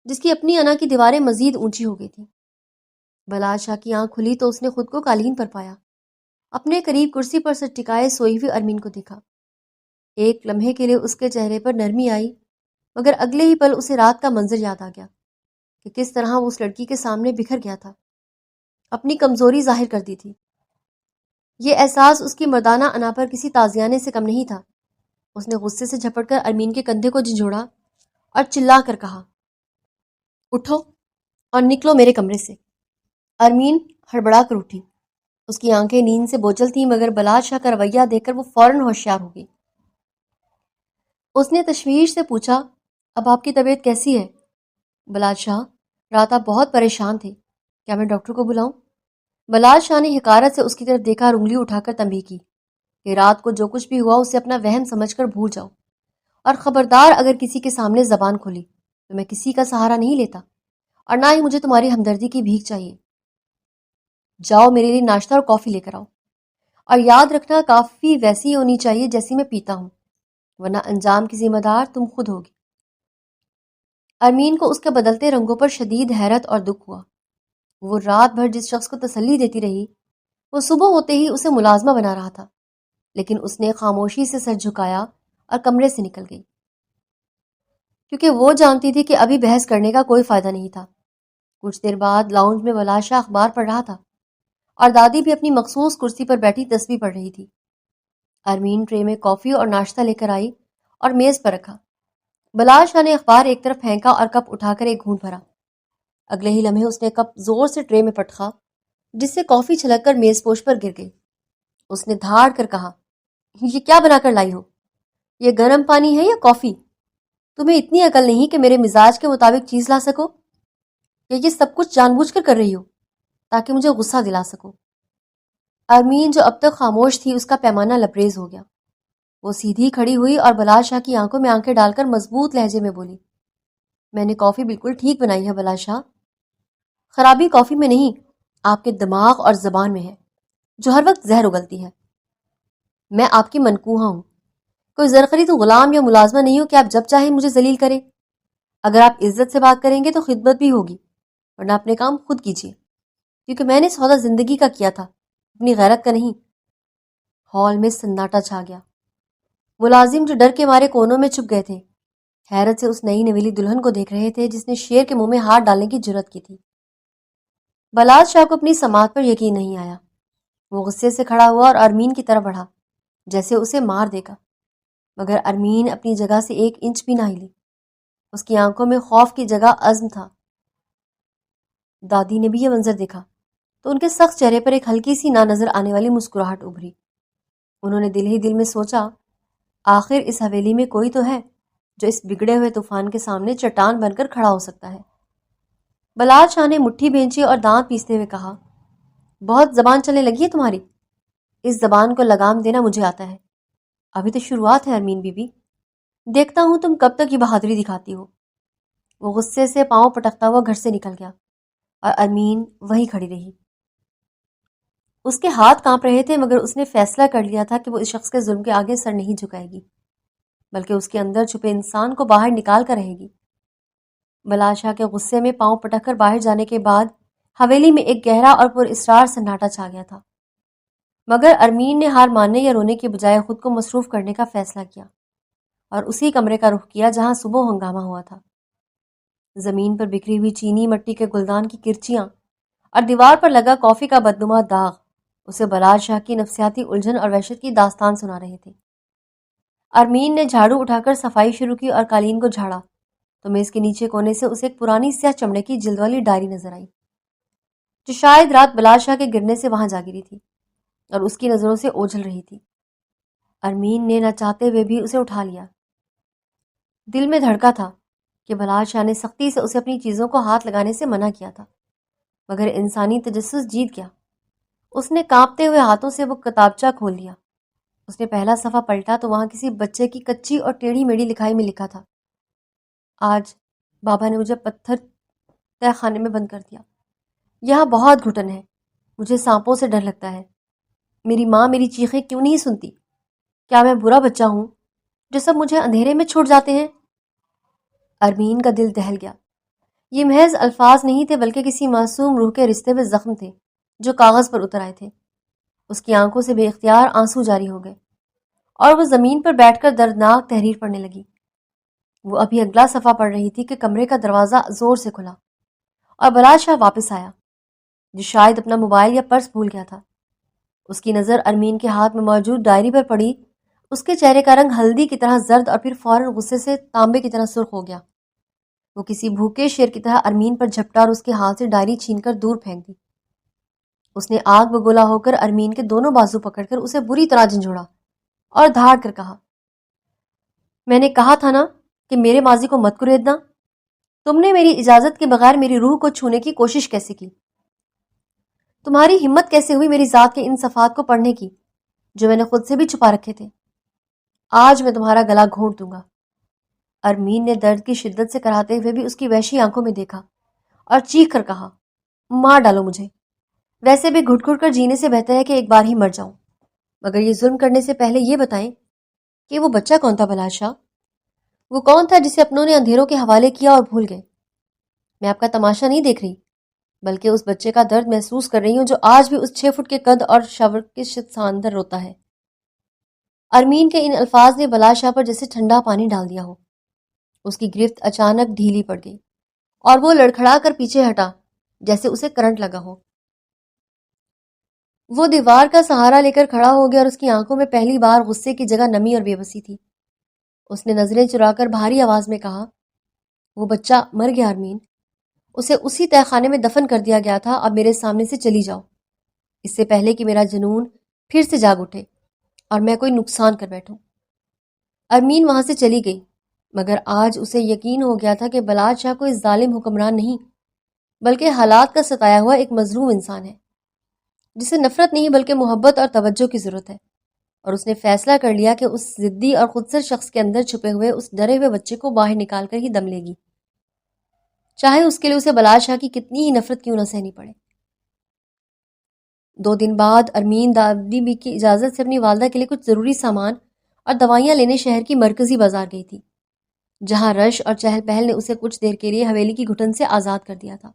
جس کی اپنی انا کی دیواریں مزید اونچی ہو گئی تھیں۔ بلال شاہ کی آنکھ کھلی تو اس نے خود کو قالین پر پایا۔ اپنے قریب کرسی پر سر ٹکائے سوئی ہوئی ارمین کو دیکھا۔ ایک لمحے کے لیے اس کے چہرے پر نرمی آئی، مگر اگلے ہی پل اسے رات کا منظر یاد آ گیا کہ کس طرح وہ اس لڑکی کے سامنے بکھر گیا تھا، اپنی کمزوری ظاہر کر دی تھی۔ یہ احساس اس کی مردانہ انا پر کسی تازیانے سے کم نہیں تھا۔ اس نے غصے سے جھپٹ کر ارمین کے کندھے کو جھنجھوڑا اور چلا کر کہا، اٹھو اور نکلو میرے کمرے سے۔ ارمین ہڑبڑا کر اٹھی۔ اس کی آنکھیں نیند سے بوجھل تھیں، مگر بلال شاہ کا رویہ دیکھ کر وہ فوراً ہوشیار ہو گئی۔ اس نے تشویش سے پوچھا، اب آپ کی طبیعت کیسی ہے؟ بلال شاہ، رات آپ بہت پریشان تھے، کیا میں ڈاکٹر کو بلاؤں؟ بلال شاہ نے حقارت سے اس کی طرف دیکھا اور انگلی اٹھا کر تنبیہ کی کہ رات کو جو کچھ بھی ہوا اسے اپنا وہم سمجھ کر بھول جاؤ، اور خبردار اگر کسی کے سامنے زبان کھولی تو میں کسی کا سہارا نہیں لیتا، اور نہ ہی مجھے تمہاری ہمدردی کی بھیک چاہیے۔ جاؤ میرے لیے ناشتہ اور کافی لے کر آؤ، اور یاد رکھنا کافی ویسی ہونی چاہیے جیسی میں پیتا ہوں، ورنہ انجام کی ذمہ دار تم خود ہوگی۔ ارمین کو اس کے بدلتے رنگوں پر شدید حیرت اور دکھ ہوا۔ وہ رات بھر جس شخص کو تسلی دیتی رہی، وہ صبح ہوتے ہی اسے ملازمہ بنا رہا تھا، لیکن اس نے خاموشی سے سر جھکایا اور کمرے سے نکل گئی، کیونکہ وہ جانتی تھی کہ ابھی بحث کرنے کا کوئی فائدہ نہیں تھا۔ کچھ دیر بعد لاؤنج میں بلال شاہ اخبار پڑھ رہا تھا اور دادی بھی اپنی مخصوص کرسی پر بیٹھی تسبیح پڑھ رہی تھی۔ ارمین ٹرے میں کافی اور ناشتہ لے کر آئی اور میز پر رکھا۔ بلال شاہ نے اخبار ایک طرف پھینکا اور کپ اٹھا کر ایک گھونٹ بھرا۔ اگلے ہی لمحے اس نے کپ زور سے ٹرے میں پٹخا، جس سے کافی چھلک کر میز پوش پر گر گئی۔ اس نے دھاڑ کر کہا، یہ کیا بنا کر لائی ہو؟ یہ گرم پانی ہے یا کافی؟ تمہیں اتنی عقل نہیں کہ میرے مزاج کے مطابق چیز لا سکو، یا یہ سب کچھ جان بوجھ کر رہی ہو تاکہ مجھے غصہ دلا سکو؟ ارمین جو اب تک خاموش تھی، اس کا پیمانہ لبریز ہو گیا۔ وہ سیدھی کھڑی ہوئی اور بلال شاہ کی آنکھوں میں آنکھیں ڈال کر مضبوط لہجے میں بولی، میں نے کافی بالکل ٹھیک بنائی ہے بلال شاہ، خرابی کافی میں نہیں، آپ کے دماغ اور زبان میں ہے، جو ہر وقت زہر اگلتی ہے۔ میں آپ کی منکوہا ہوں، کوئی زرخری تو غلام یا ملازمہ نہیں ہو کہ آپ جب چاہیں مجھے ذلیل کریں. اگر آپ عزت سے بات کریں گے تو خدمت بھی ہوگی، ورنہ اپنے کام خود کیجیے، کیونکہ میں نے سودا زندگی کا کیا تھا، اپنی غیرت کا نہیں. ہال میں سناٹا چھا گیا. ملازم جو ڈر کے مارے کونوں میں چھپ گئے تھے حیرت سے اس نئی نویلی دلہن کو دیکھ رہے تھے جس نے شیر کے منہ میں ہاتھ ڈالنے کی جرت کی تھی. بلاج شاہ کو اپنی سماعت پر یقین نہیں آیا. وہ غصے سے کھڑا ہوا اور ارمین کی طرف بڑھا جیسے اسے مار دے گا، مگر ارمین اپنی جگہ سے 1 انچ بھی نہ ہلی. اس کی آنکھوں میں خوف کی جگہ عزم تھا. دادی نے بھی یہ منظر دیکھا تو ان کے سخت چہرے پر ایک ہلکی سی نہ نظر آنے والی مسکراہٹ ابھری. انہوں نے دل ہی دل میں سوچا، آخر اس حویلی میں کوئی تو ہے جو اس بگڑے ہوئے طوفان کے سامنے چٹان بن کر کھڑا ہو سکتا ہے. بلال شاہ نے مٹھی بھینچی اور دانت پیستے ہوئے کہا، بہت زبان چلنے لگی ہے تمہاری. اس زبان کو لگام دینا مجھے آتا ہے. ابھی تو شروعات ہے ارمین بی بی، دیکھتا ہوں تم کب تک یہ بہادری دکھاتی ہو. وہ غصے سے پاؤں پٹکتا ہوا گھر سے نکل گیا اور ارمین وہیں کھڑی رہی. اس کے ہاتھ کانپ رہے تھے مگر اس نے فیصلہ کر لیا تھا کہ وہ اس شخص کے ظلم کے آگے سر نہیں جھکائے گی، بلکہ اس کے اندر چھپے انسان کو باہر نکال کر رہے گی. بلال شاہ کے غصے میں پاؤں پٹک کر باہر جانے کے بعد حویلی میں ایک گہرا اور پر اسرار سناٹا چھا گیا تھا. مگر ارمین نے ہار ماننے یا رونے کے بجائے خود کو مصروف کرنے کا فیصلہ کیا اور اسی کمرے کا رخ کیا جہاں صبح ہنگامہ ہوا تھا. زمین پر بکھری ہوئی چینی مٹی کے گلدان کی کرچیاں اور دیوار پر لگا کافی کا بدنما داغ اسے بلال شاہ کی نفسیاتی الجھن اور وحشت کی داستان سنا رہے تھے. ارمین نے جھاڑو اٹھا کر صفائی شروع کی اور قالین کو جھاڑا تو میز کے نیچے کونے سے اسے ایک پرانی سیاہ چمڑے کی جلد والی ڈائری نظر آئی جو شاید رات بلال شاہ کے گرنے سے وہاں جا گری تھی اور اس کی نظروں سے اوجھل رہی تھی. ارمین نے نہ چاہتے ہوئے بھی اسے اٹھا لیا. دل میں دھڑکا تھا کہ بلال شاہ نے سختی سے اسے اپنی چیزوں کو ہاتھ لگانے سے منع کیا تھا، مگر انسانی تجسس جیت گیا. اس نے کانپتے ہوئے ہاتھوں سے وہ کتابچہ کھول لیا. اس نے پہلا صفحہ پلٹا تو وہاں کسی بچے کی کچی اور ٹیڑھی میڑھی لکھائی میں لکھا تھا، آج بابا نے مجھے پتھر تہ خانے میں بند کر دیا. یہاں بہت گھٹن ہے، مجھے سانپوں سے ڈر لگتا ہے. میری ماں میری چیخیں کیوں نہیں سنتی؟ کیا میں برا بچہ ہوں جو سب مجھے اندھیرے میں چھوڑ جاتے ہیں؟ ارمین کا دل دہل گیا. یہ محض الفاظ نہیں تھے بلکہ کسی معصوم روح کے رشتے میں زخم تھے جو کاغذ پر اتر آئے تھے. اس کی آنکھوں سے بے اختیار آنسو جاری ہو گئے اور وہ زمین پر بیٹھ کر دردناک تحریر پڑھنے لگی. وہ ابھی اگلا صفحہ پڑھ رہی تھی کہ کمرے کا دروازہ زور سے کھلا اور بلال شاہ واپس آیا جو شاید اپنا موبائل یا پرس بھول گیا تھا. اس کی نظر ارمین کے ہاتھ میں موجود ڈائری پر پڑی. اس کے چہرے کا رنگ ہلدی کی طرح زرد اور پھر فوراً غصے سے تانبے کی طرح سرخ ہو گیا. وہ کسی بھوکے شیر کی طرح ارمین پر جھپٹا اور اس کے ہاتھ سے ڈائری چھین کر دور پھینک دی. اس نے آگ بگولا ہو کر ارمین کے دونوں بازو پکڑ کر اسے بری طرح جھنجھوڑا اور دھاڑ کر کہا، میں نے کہا تھا نا کہ میرے ماضی کو مت کریدنا. تم نے میری اجازت کے بغیر میری روح کو چھونے کی کوشش کیسے کی؟ تمہاری ہمت کیسے ہوئی میری ذات کے ان صفحات کو پڑھنے کی جو میں نے خود سے بھی چھپا رکھے تھے؟ آج میں تمہارا گلا گھونٹ دوں گا. ارمین نے درد کی شدت سے کراہتے ہوئے بھی اس کی وحشی آنکھوں میں دیکھا اور چیخ کر کہا، مار ڈالو مجھے. ویسے بھی گھٹ گھٹ کر جینے سے بہتر ہے کہ ایک بار ہی مر جاؤں. مگر یہ ظلم کرنے سے پہلے یہ بتائیں کہ وہ بچہ کون تھا بلال شاہ؟ وہ کون تھا جسے اپنوں نے اندھیروں کے حوالے کیا اور بھول گئے؟ میں آپ کا تماشا نہیں دیکھ رہی بلکہ اس بچے کا درد محسوس کر رہی ہوں جو آج بھی اس 6 فٹ کے قد اور شور کے اندر روتا ہے. ارمین کے ان الفاظ نے بلال شاہ پر جیسے ٹھنڈا پانی ڈال دیا ہو. اس کی گرفت اچانک ڈھیلی پڑ گئی اور وہ لڑکھڑا کر پیچھے ہٹا جیسے اسے کرنٹ لگا ہو. وہ دیوار کا سہارا لے کر کھڑا ہو گیا اور اس کی آنکھوں میں پہلی بار غصے کی جگہ نمی اور بے بسی تھی. اس نے نظریں چرا کر بھاری آواز میں کہا، وہ بچہ مر گیا ارمین. اسے اسی تہ خانے میں دفن کر دیا گیا تھا. اب میرے سامنے سے چلی جاؤ اس سے پہلے کہ میرا جنون پھر سے جاگ اٹھے اور میں کوئی نقصان کر بیٹھوں. ارمین وہاں سے چلی گئی مگر آج اسے یقین ہو گیا تھا کہ بلال شاہ کوئی ظالم حکمران نہیں بلکہ حالات کا ستایا ہوا ایک مظلوم انسان ہے جسے نفرت نہیں بلکہ محبت اور توجہ کی ضرورت ہے. اور اس نے فیصلہ کر لیا کہ اس ضدی اور خودسر شخص کے اندر چھپے ہوئے اس ڈرے ہوئے بچے کو باہر نکال کر ہی دم لے گی، چاہے اس کے لیے اسے بلال شاہ کی کتنی ہی نفرت کیوں نہ سہنی پڑے. 2 دن بعد ارمین دادی بی کی اجازت سے اپنی والدہ کے لیے کچھ ضروری سامان اور دوائیاں لینے شہر کی مرکزی بازار گئی تھی، جہاں رش اور چہل پہل نے اسے کچھ دیر کے لیے حویلی کی گھٹن سے آزاد کر دیا تھا،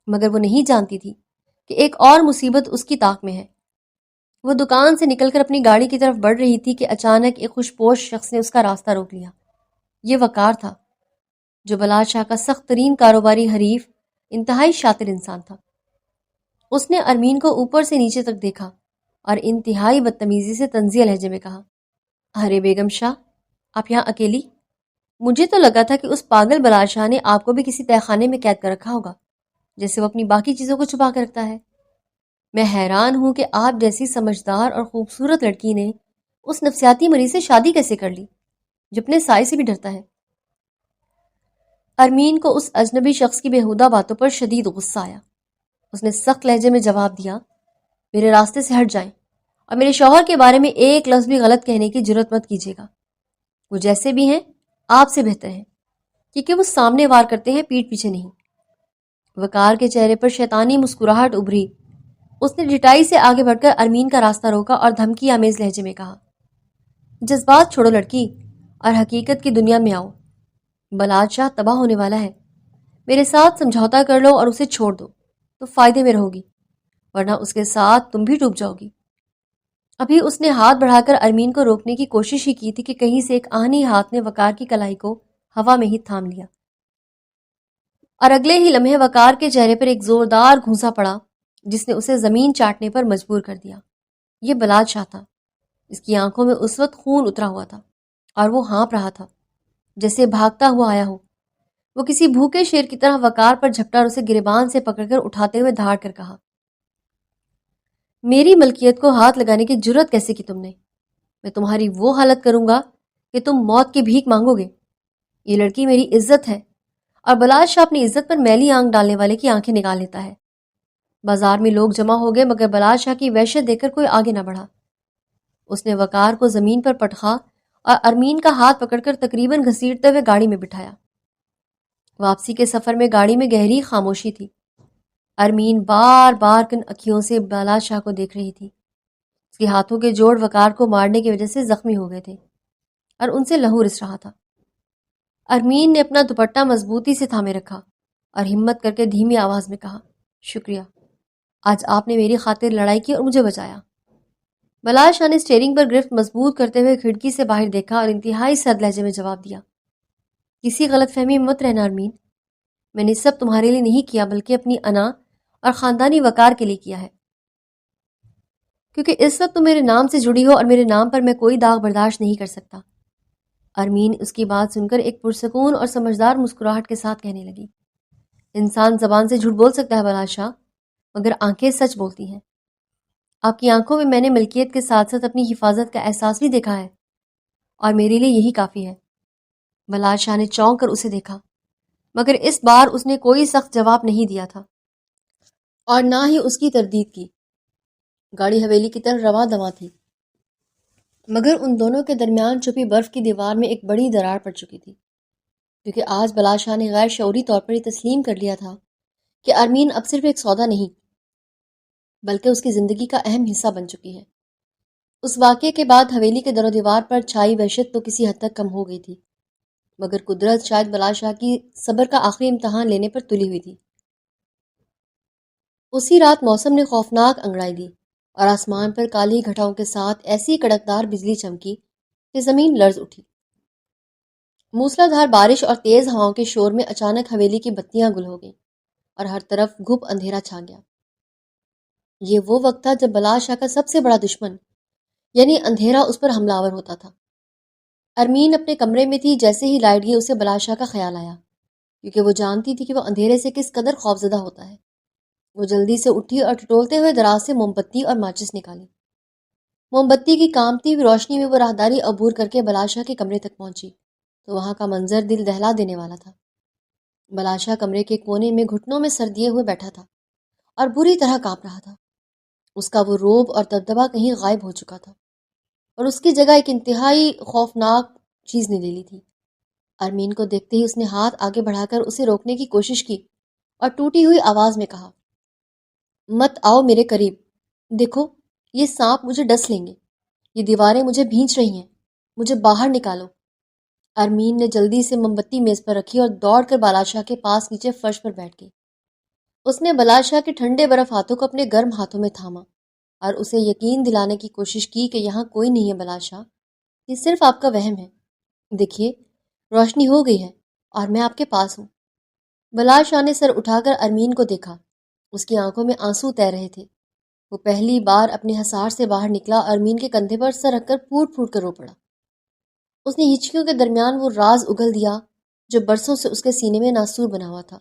مگر وہ نہیں جانتی تھی کہ ایک اور مصیبت اس کی طاق میں ہے۔ وہ دکان سے نکل کر اپنی گاڑی کی طرف بڑھ رہی تھی کہ اچانک ایک خوش پوش شخص نے اس کا راستہ روک لیا۔ یہ وقار تھا، جو بلال شاہ کا سخت ترین کاروباری حریف، انتہائی شاطر انسان تھا۔ اس نے ارمین کو اوپر سے نیچے تک دیکھا اور انتہائی بدتمیزی سے طنزیہ لہجے میں کہا، ارے بیگم شاہ، آپ یہاں اکیلی؟ مجھے تو لگا تھا کہ اس پاگل بلال شاہ نے آپ کو بھی کسی تہہ خانے میں قید کر رکھا ہوگا، جیسے وہ اپنی باقی چیزوں کو چھپا کر رکھتا ہے۔ میں حیران ہوں کہ آپ جیسی سمجھدار اور خوبصورت لڑکی نے اس نفسیاتی مریض سے شادی کیسے کر لی جو اپنے سائے سے بھی ڈرتا ہے۔ ارمین کو اس اجنبی شخص کی بیہودہ باتوں پر شدید غصہ آیا۔ اس نے سخت لہجے میں جواب دیا، میرے راستے سے ہٹ جائیں اور میرے شوہر کے بارے میں ایک لفظ بھی غلط کہنے کی جرات مت کیجیے گا۔ وہ جیسے بھی ہیں آپ سے بہتر ہیں، کیونکہ وہ سامنے وار کرتے ہیں، پیٹھ پیچھے نہیں۔ وقار کے چہرے پر شیطانی مسکراہٹ ابھری۔ اس نے ڈٹائی سے آگے بڑھ کر ارمین کا راستہ روکا اور دھمکی آمیز لہجے میں کہا، جذبات چھوڑو لڑکی اور حقیقت کی دنیا میں آؤ۔ بلال شاہ تباہ ہونے والا ہے، میرے ساتھ سمجھوتا کر لو اور اسے چھوڑ دو تو فائدے میں رہو گی، ورنہ اس کے ساتھ تم بھی ڈوب جاؤ گی۔ ابھی اس نے ہاتھ بڑھا کر ارمین کو روکنے کی کوشش ہی کی تھی کہ کہیں سے ایک آہنی ہاتھ نے وقار کی کلائی کو ہوا میں ہی تھام لیا، اور اگلے ہی لمحے وقار کے چہرے پر ایک زوردار گھونسا پڑا جس نے اسے زمین چاٹنے پر مجبور کر دیا۔ یہ بلال شاہ تھا۔ اس کی آنکھوں میں اس وقت خون اترا ہوا تھا اور وہ ہانپ رہا تھا جیسے بھاگتا ہوا آیا ہو۔ وہ کسی بھوکے شیر کی طرح وقار پر جھپٹا اور اسے گریبان سے پکڑ کر اٹھاتے ہوئے دھاڑ کر کہا، میری ملکیت کو ہاتھ لگانے کی جرت کیسے کی تم نے؟ میں تمہاری وہ حالت کروں گا کہ تم موت کی بھیک مانگو گے۔ یہ لڑکی میری عزت ہے، اور بلال شاہ اپنی عزت پر میلی آنکھ ڈالنے والے کی آنکھیں نکال لیتا ہے۔ بازار میں لوگ جمع ہو گئے مگر بلال شاہ کی وحشت دیکھ کر کوئی آگے نہ بڑھا۔ اس نے وقار کو زمین پر پٹخا اور ارمین کا ہاتھ پکڑ کر تقریباً گھسیٹتے ہوئے گاڑی میں بٹھایا۔ واپسی کے سفر میں گاڑی میں گہری خاموشی تھی۔ ارمین بار بار کن اکھیوں سے بلال شاہ کو دیکھ رہی تھی۔ اس کے ہاتھوں کے جوڑ وقار کو مارنے کی وجہ سے زخمی ہو گئے تھے اور ان سے لہو رس رہا تھا۔ ارمین نے اپنا دوپٹہ مضبوطی سے تھامے رکھا اور ہمت کر کے دھیمی آواز میں کہا، شکریہ، آج آپ نے میری خاطر لڑائی کی اور مجھے بچایا۔ بلال شاہ نے اسٹیئرنگ پر گرفت مضبوط کرتے ہوئے کھڑکی سے باہر دیکھا اور انتہائی سرد لہجے میں جواب دیا، کسی غلط فہمی میں مت رہنا ارمین، میں نے سب تمہارے لیے نہیں کیا بلکہ اپنی انا اور خاندانی وقار کے لیے کیا ہے، کیونکہ اس وقت تم میرے نام سے جڑی ہو اور میرے نام پر میں کوئی داغ برداشت نہیں کر سکتا۔ ارمین اس کی بات سن کر ایک پرسکون اور سمجھدار مسکراہٹ کے ساتھ کہنے لگی، انسان زبان سے جھوٹ بول سکتا ہے بلال شاہ، مگر آنکھیں سچ بولتی ہیں۔ آپ کی آنکھوں میں میں نے ملکیت کے ساتھ ساتھ اپنی حفاظت کا احساس بھی دیکھا ہے، اور میرے لیے یہی کافی ہے۔ بلال شاہ نے چونک کر اسے دیکھا، مگر اس بار اس نے کوئی سخت جواب نہیں دیا تھا اور نہ ہی اس کی تردید کی۔ گاڑی حویلی کی طرف رواں دواں تھی، مگر ان دونوں کے درمیان چھپی برف کی دیوار میں ایک بڑی درار پڑ چکی تھی، کیونکہ آج بلال شاہ نے غیر شعوری طور پر یہ تسلیم کر لیا تھا کہ ارمین اب صرف ایک سودا نہیں بلکہ اس کی زندگی کا اہم حصہ بن چکی ہے۔ اس واقعے کے بعد حویلی کے در و دیوار پر چھائی وحشت تو کسی حد تک کم ہو گئی تھی، مگر قدرت شاید بلال شاہ کی صبر کا آخری امتحان لینے پر تلی ہوئی تھی۔ اسی رات موسم نے خوفناک انگڑائی دی اور آسمان پر کالی گھٹاؤں کے ساتھ ایسی کڑکدار بجلی چمکی کہ زمین لرز اٹھی۔ موسلا دھار بارش اور تیز ہواؤں کے شور میں اچانک حویلی کی بتیاں گل ہو گئیں اور ہر طرف گھپ اندھیرا چھا گیا۔ یہ وہ وقت تھا جب بلال شاہ کا سب سے بڑا دشمن یعنی اندھیرا اس پر حملہ آور ہوتا تھا۔ ارمین اپنے کمرے میں تھی، جیسے ہی لائٹ گئی اسے بلال شاہ کا خیال آیا، کیونکہ وہ جانتی تھی کہ وہ اندھیرے سے کس قدر خوفزدہ ہوتا ہے۔ وہ جلدی سے اٹھی اور ٹٹولتے ہوئے دراز سے موم بتی اور ماچس نکالی۔ موم بتی کی کامتی ہوئی روشنی میں وہ راہداری عبور کر کے بلال شاہ کے کمرے تک پہنچی تو وہاں کا منظر دل دہلا دینے والا تھا۔ بلال شاہ کمرے کے کونے میں گھٹنوں میں سر دیے ہوئے بیٹھا تھا اور بری طرح کانپ رہا تھا۔ اس کا وہ روب اور دبدبا کہیں غائب ہو چکا تھا اور اس کی جگہ ایک انتہائی خوفناک چیز نے لے لی تھی۔ ارمین کو دیکھتے ہی اس نے ہاتھ آگے بڑھا کر اسے روکنے کی کوشش کی اور ٹوٹی ہوئی آواز میں کہا، مت آؤ میرے قریب، دیکھو یہ سانپ مجھے ڈس لیں گے، یہ دیواریں مجھے بھینچ رہی ہیں۔ مجھے باہر نکالو۔ ارمین نے جلدی سے موم بتی میز پر رکھی اور دوڑ کر بلاشا کے پاس نیچے فرش پر بیٹھ گئی۔ اس نے بلاشا کے ٹھنڈے برف ہاتھوں کو اپنے گرم ہاتھوں میں تھاما اور اسے یقین دلانے کی کوشش کی کہ یہاں کوئی نہیں ہے بلاشا، یہ صرف آپ کا وہم ہے۔ دیکھیے، روشنی ہو گئی ہے اور میں آپ کے پاس ہوں۔ بلاشا نے سر اٹھا کر ارمین کو دیکھا۔ اس کی آنکھوں میں آنسو تیر رہے تھے۔ وہ پہلی بار اپنے حصار سے باہر نکلا اور ارمین کے کندھے پر سر رکھ کر پھوٹ پھوٹ کر رو پڑا۔ اس نے ہچکیوں کے درمیان وہ راز اگل دیا جو برسوں سے اس کے سینے میں ناسور بنا ہوا تھا۔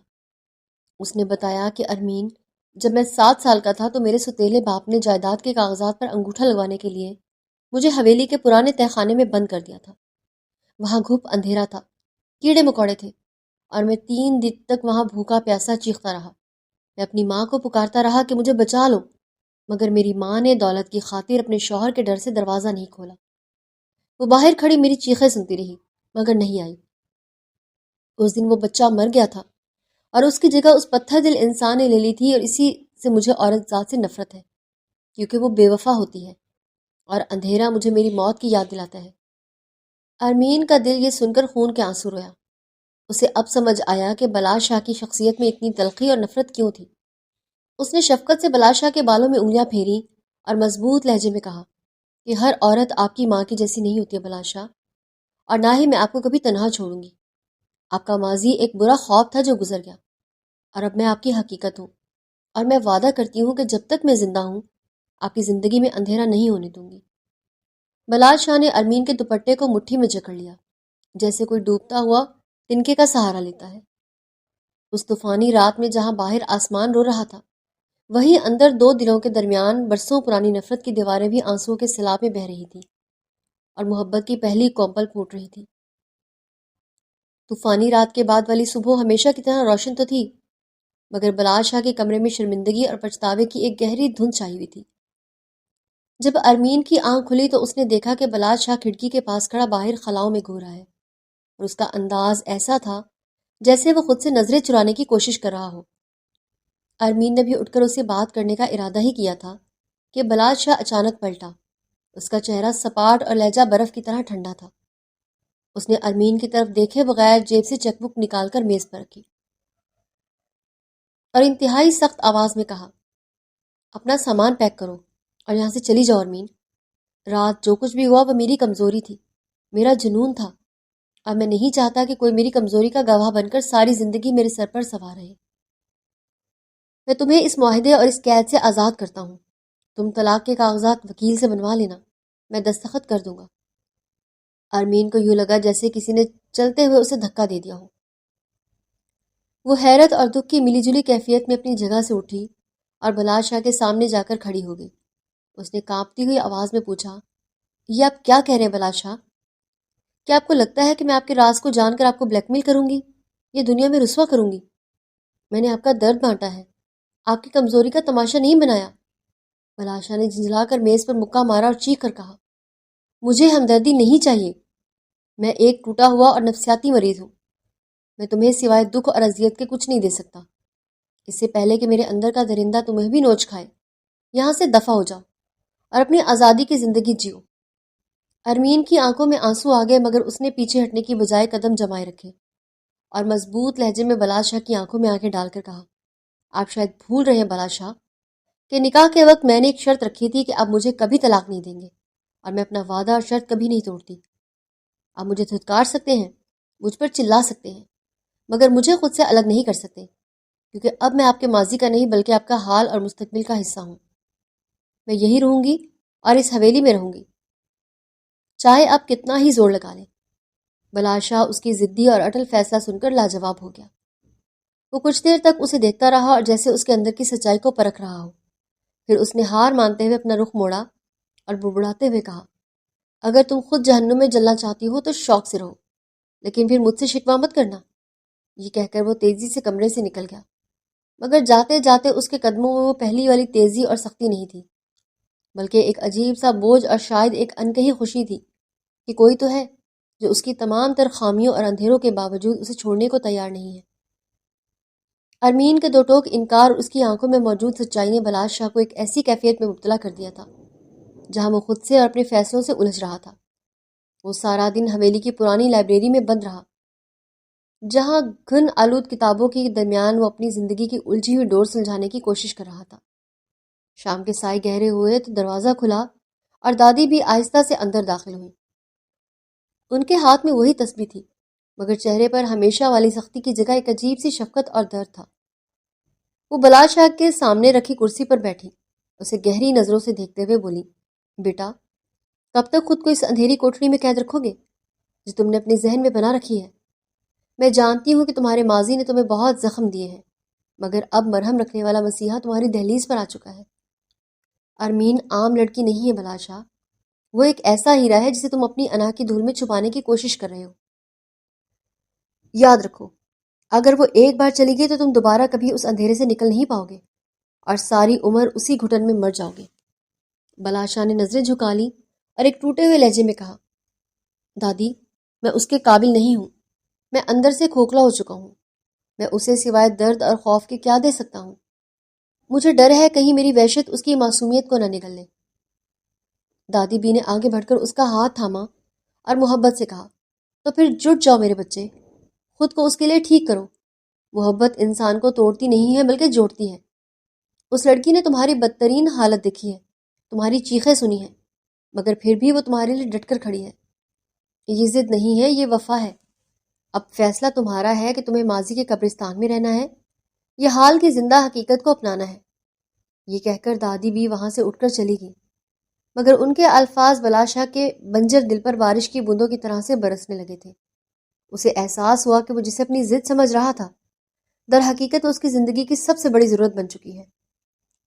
اس نے بتایا کہ ارمین، جب میں 7 سال کا تھا تو میرے سوتیلے باپ نے جائیداد کے کاغذات پر انگوٹھا لگوانے کے لیے مجھے حویلی کے پرانے تہہ خانے میں بند کر دیا تھا۔ وہاں گھپ اندھیرا تھا، کیڑے مکوڑے تھے، اور میں 3 دن تک وہاں بھوکا پیاسا چیختا رہا۔ میں اپنی ماں کو پکارتا رہا کہ مجھے بچا لو، مگر میری ماں نے دولت کی خاطر اپنے شوہر کے ڈر سے دروازہ نہیں کھولا۔ وہ باہر کھڑی میری چیخیں سنتی رہی مگر نہیں آئی۔ اس دن وہ بچہ مر گیا تھا اور اس کی جگہ اس پتھر دل انسان نے لے لی تھی، اور اسی سے مجھے عورت ذات سے نفرت ہے، کیونکہ وہ بے وفا ہوتی ہے اور اندھیرا مجھے میری موت کی یاد دلاتا ہے۔ ارمین کا دل یہ سن کر خون کے آنسو رویا۔ اسے اب سمجھ آیا کہ بلاشا کی شخصیت میں اتنی تلخی اور نفرت کیوں تھی۔ اس نے شفقت سے بلاشا کے بالوں میں انگلیاں پھیری اور مضبوط لہجے میں کہا کہ ہر عورت آپ کی ماں کی جیسی نہیں ہوتی ہے بلاشا، اور نہ ہی میں آپ کو کبھی تنہا چھوڑوں گی۔ آپ کا ماضی ایک برا خواب تھا جو گزر گیا، اور اب میں آپ کی حقیقت ہوں، اور میں وعدہ کرتی ہوں کہ جب تک میں زندہ ہوں آپ کی زندگی میں اندھیرا نہیں ہونے دوں گی۔ بلاشا نے ارمین کے دوپٹے کو مٹھی میں جکڑ لیا، جیسے کوئی ڈوبتا ہوا تنکے کا سہارا لیتا ہے۔ اس طوفانی رات میں جہاں باہر آسمان رو رہا تھا، وہیں اندر 2 دلوں کے درمیان برسوں پرانی نفرت کی دیواریں بھی آنسوؤں کے سیلاب میں بہہ رہی تھی اور محبت کی پہلی کومپل پھوٹ رہی تھی۔ طوفانی رات کے بعد والی صبح ہمیشہ کی طرح روشن تو تھی، مگر بلاشا کے کمرے میں شرمندگی اور پچھتاوے کی ایک گہری دھند چھائی ہوئی تھی۔ جب ارمین کی آنکھ کھلی تو اس نے دیکھا کہ بلاشا کھڑکی کے پاس کھڑا باہر خلاؤں میں گھو رہا ہے، اور اس کا انداز ایسا تھا جیسے وہ خود سے نظریں چرانے کی کوشش کر رہا ہو۔ ارمین نے بھی اٹھ کر اسے بات کرنے کا ارادہ ہی کیا تھا کہ بلاشا اچانک پلٹا۔ اس کا چہرہ سپاٹ اور لہجہ برف کی طرح ٹھنڈا تھا۔ اس نے ارمین کی طرف دیکھے بغیر جیب سے چیک بک نکال کر میز پر رکھی اور انتہائی سخت آواز میں کہا، اپنا سامان پیک کرو اور یہاں سے چلی جاؤ ارمین۔ رات جو کچھ بھی ہوا وہ میری کمزوری تھی، میرا جنون تھا، اور میں نہیں چاہتا کہ کوئی میری کمزوری کا گواہ بن کر ساری زندگی میرے سر پر سوار رہے۔ میں تمہیں اس معاہدے اور اس قید سے آزاد کرتا ہوں۔ تم طلاق کے کاغذات وکیل سے بنوا لینا، میں دستخط کر دوں گا۔ ارمین کو یوں لگا جیسے کسی نے چلتے ہوئے اسے دھکا دے دیا ہو۔ وہ حیرت اور دکھ کی ملی جلی کیفیت میں اپنی جگہ سے اٹھی اور بلاشا کے سامنے جا کر کھڑی ہو گئی۔ اس نے کانپتی ہوئی آواز میں پوچھا، یہ آپ کیا کہہ رہے ہیں بلاشا؟ کیا آپ کو لگتا ہے کہ میں آپ کے راز کو جان کر آپ کو بلیک میل کروں گی یا دنیا میں رسوا کروں گی؟ میں نے آپ کا درد بانٹا ہے، آپ کی کمزوری کا تماشا نہیں بنایا۔ بلاشا نے جھنجھلا کر میز پر مکہ مارا اور چیخ کر کہا، مجھے ہمدردی نہیں چاہیے، میں ایک ٹوٹا ہوا اور نفسیاتی مریض ہوں۔ میں تمہیں سوائے دکھ اور اذیت کے کچھ نہیں دے سکتا۔ اس سے پہلے کہ میرے اندر کا درندہ تمہیں بھی نوچ کھائے، یہاں سے دفع ہو جاؤ اور اپنی آزادی کی زندگی جیو۔ ارمین کی آنکھوں میں آنسو آ گئے، مگر اس نے پیچھے ہٹنے کی بجائے قدم جمائے رکھے اور مضبوط لہجے میں بلاشا کی آنکھوں میں آنکھیں ڈال کر کہا، آپ شاید بھول رہے ہیں بلاشا کہ نکاح کے وقت میں نے ایک شرط رکھی تھی کہ آپ مجھے کبھی طلاق نہیں دیں گے، اور میں اپنا وعدہ اور شرط کبھی نہیں توڑتی۔ آپ مجھے دھتکار سکتے ہیں، مجھ پر چلا سکتے ہیں، مگر مجھے خود سے الگ نہیں کر سکتے، کیونکہ اب میں آپ کے ماضی کا نہیں بلکہ آپ کا حال اور مستقبل کا حصہ ہوں۔ میں یہی رہوں گی اور اس حویلی میں رہوں گی، چاہے آپ کتنا ہی زور لگا لیں۔ بلاشا اس کی ضدی اور اٹل فیصلہ سن کر لاجواب ہو گیا۔ وہ کچھ دیر تک اسے دیکھتا رہا اور جیسے اس کے اندر کی سچائی کو پرکھ رہا ہو۔ پھر اس نے ہار مانتے ہوئے اپنا رخ موڑا اور بڑبڑاتے ہوئے کہا، اگر تم خود جہنم میں جلنا چاہتی ہو تو شوق سے رہو، لیکن پھر مجھ سے شکوہ مت کرنا۔ یہ کہہ کر وہ تیزی سے کمرے سے نکل گیا، مگر جاتے جاتے اس کے قدموں میں وہ پہلی والی تیزی اور سختی نہیں تھی، بلکہ ایک عجیب سا بوجھ اور شاید ایک انکہی خوشی تھی کہ کوئی تو ہے جو اس کی تمام تر خامیوں اور اندھیروں کے باوجود اسے چھوڑنے کو تیار نہیں ہے۔ ارمین کے 2 ٹوک انکار اور اس کی آنکھوں میں موجود سچائی نے بلاشا کو ایک ایسی کیفیت میں مبتلا کر دیا تھا جہاں وہ خود سے اور اپنے فیصلوں سے الجھ رہا تھا۔ وہ سارا دن حویلی کی پرانی لائبریری میں بند رہا، جہاں گھن آلود کتابوں کے درمیان وہ اپنی زندگی کی الجھی ہوئی ڈور سلجھانے کی کوشش کر رہا تھا۔ شام کے سائے گہرے ہوئے تو دروازہ کھلا اور دادی بھی آہستہ سے اندر داخل ہوئی۔ ان کے ہاتھ میں وہی تسبیح تھی، مگر چہرے پر ہمیشہ والی سختی کی جگہ ایک عجیب سی شفقت اور درد تھا۔ وہ بلال شاہ کے سامنے رکھی کرسی پر بیٹھی، اسے گہری نظروں سے دیکھتے ہوئے بولی، بیٹا، کب تک خود کو اس اندھیری کوٹری میں قید رکھو گے جو تم نے اپنے ذہن میں بنا رکھی ہے؟ میں جانتی ہوں کہ تمہارے ماضی نے تمہیں بہت زخم دیے ہیں، مگر اب مرہم رکھنے والا مسیحا تمہاری دہلیز پر آ چکا ہے۔ ارمین عام لڑکی نہیں ہے بلال شاہ، وہ ایک ایسا ہیرا ہے جسے تم اپنی انا کی دھول میں چھپانے کی کوشش کر رہے ہو۔ یاد رکھو، اگر وہ ایک بار چلی گئی تو تم دوبارہ کبھی اس اندھیرے سے نکل نہیں پاؤ گے اور ساری عمر اسی گھٹن میں مر جاؤ گے۔ بلال شاہ نے نظریں جھکا لی اور ایک ٹوٹے ہوئے لہجے میں کہا، دادی، میں اس کے قابل نہیں ہوں، میں اندر سے کھوکھلا ہو چکا ہوں، میں اسے سوائے درد اور خوف کے کیا دے سکتا ہوں؟ مجھے ڈر ہے کہیں میری وحشت اس کی معصومیت کو نہ نگل لے۔ دادی بی نے آگے بڑھ کر اس کا ہاتھ تھاما اور محبت سے کہا، تو پھر جٹ جاؤ میرے بچے، خود کو اس کے لیے ٹھیک کرو۔ محبت انسان کو توڑتی نہیں ہے بلکہ جوڑتی ہے۔ اس لڑکی نے تمہاری بدترین حالت دیکھی ہے، تمہاری چیخیں سنی ہیں، مگر پھر بھی وہ تمہارے لیے ڈٹ کر کھڑی ہے۔ یہ ضد نہیں ہے، یہ وفا ہے۔ اب فیصلہ تمہارا ہے کہ تمہیں ماضی کے قبرستان میں رہنا ہے یا حال کی زندہ حقیقت کو اپنانا ہے۔ یہ کہہ کر دادی بھی وہاں سے اٹھ کر چلی گئی، مگر ان کے الفاظ بلال شاہ کے بنجر دل پر بارش کی بوندوں کی طرح سے برسنے لگے تھے۔ اسے احساس ہوا کہ وہ جسے اپنی ضد سمجھ رہا تھا، در حقیقت اس کی زندگی کی سب سے بڑی ضرورت بن چکی ہے۔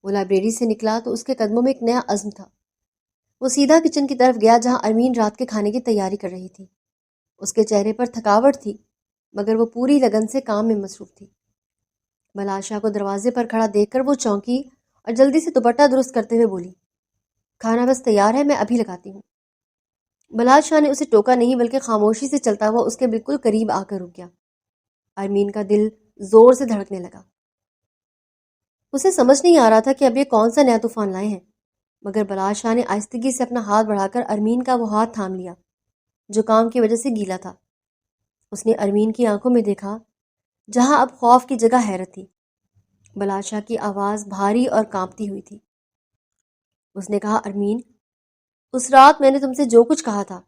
وہ لائبریری سے نکلا تو اس کے قدموں میں ایک نیا عزم تھا۔ وہ سیدھا کچن کی طرف گیا جہاں ارمین رات کے کھانے کی تیاری کر رہی تھی۔ اس کے چہرے پر تھکاوٹ تھی، مگر وہ پوری لگن سے کام میں مصروف تھی۔ بلال شاہ کو دروازے پر کھڑا دیکھ کر وہ چونکی اور جلدی سے دوپٹہ درست کرتے ہوئے بولی، کھانا بس تیار ہے، میں ابھی لگاتی ہوں۔ بلال شاہ نے اسے ٹوکا نہیں بلکہ خاموشی سے چلتا ہوا اس کے بالکل قریب آ کر رک گیا۔ ارمین کا دل زور سے دھڑکنے لگا۔ اسے سمجھ نہیں آ رہا تھا کہ اب یہ کون سا نیا طوفان لائے ہیں، مگر بلال شاہ نے آہستگی سے اپنا ہاتھ بڑھا کر ارمین کا وہ ہاتھ تھام لیا جو کام کی وجہ سے گیلا تھا۔ اس نے ارمین کی آنکھوں میں دیکھا جہاں اب خوف کی جگہ حیرت تھی۔ بلال شاہ کی آواز بھاری اور کانپتی ہوئی تھی۔ اس نے کہا، ارمین، اس رات میں نے تم سے جو کچھ کہا تھا،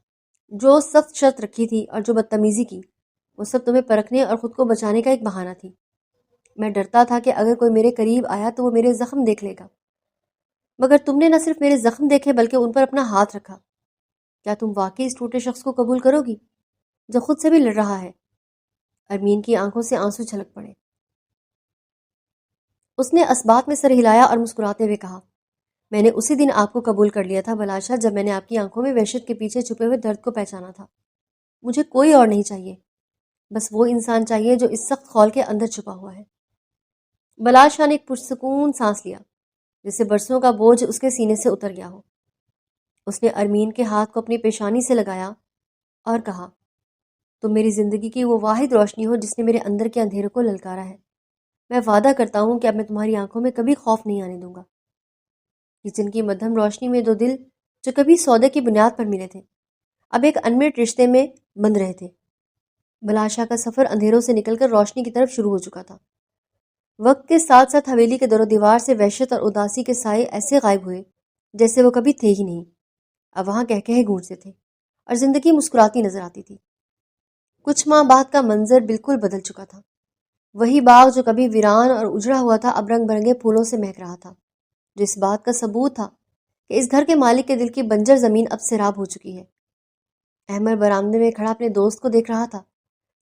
جو سخت شرط رکھی تھی اور جو بدتمیزی کی، وہ سب تمہیں پرکھنے اور خود کو بچانے کا ایک بہانہ تھی۔ میں ڈرتا تھا کہ اگر کوئی میرے قریب آیا تو وہ میرے زخم دیکھ لے گا، مگر تم نے نہ صرف میرے زخم دیکھے بلکہ ان پر اپنا ہاتھ رکھا۔ کیا تم واقعی اس ٹوٹے شخص کو قبول کرو گی جو خود سے بھی لڑ رہا ہے؟ ارمین کی آنکھوں سے آنسو چھلک پڑے۔ اس نے اسبات میں سر ہلایا اور مسکراتے ہوئے کہا، میں نے اسی دن آپ کو قبول کر لیا تھا بلال شاہ، جب میں نے آپ کی آنکھوں میں وحشت کے پیچھے چھپے ہوئے درد کو پہچانا تھا۔ مجھے کوئی اور نہیں چاہیے، بس وہ انسان چاہیے جو اس سخت خول کے اندر چھپا ہوا ہے۔ بلال شاہ نے ایک پرسکون سانس لیا، جسے برسوں کا بوجھ اس کے سینے سے اتر گیا ہو۔ اس نے ارمین کے ہاتھ کو اپنی پیشانی سے لگایا اور کہا، تم میری زندگی کی وہ واحد روشنی ہو جس نے میرے اندر کے اندھیرے کو للکارا ہے۔ میں وعدہ کرتا ہوں کہ اب میں تمہاری آنکھوں میں کبھی خوف نہیں آنے دوں گا۔ کچن کی مدھم روشنی میں دو دل جو کبھی سودے کی بنیاد پر ملے تھے، اب ایک انمٹ رشتے میں بندھ رہے تھے۔ بلال شاہ کا سفر اندھیروں سے نکل کر روشنی کی طرف شروع ہو چکا تھا۔ وقت کے ساتھ ساتھ حویلی کے در و دیوار سے وحشت اور اداسی کے سائے ایسے غائب ہوئے جیسے وہ کبھی تھے ہی نہیں۔ اب وہاں کہکہے گونجتے تھے اور زندگی مسکراتی نظر آتی تھی۔ کچھ ماہ بعد کا منظر بالکل بدل چکا تھا۔ وہی باغ جو کبھی ویران اور اجڑا ہوا تھا اب رنگ برنگے پھولوں سے مہک رہا تھا، جو اس بات کا ثبوت تھا کہ اس گھر کے مالک کے دل کی بنجر زمین اب سیراب ہو چکی ہے۔ احمد برآمدے میں کھڑا اپنے دوست کو دیکھ رہا تھا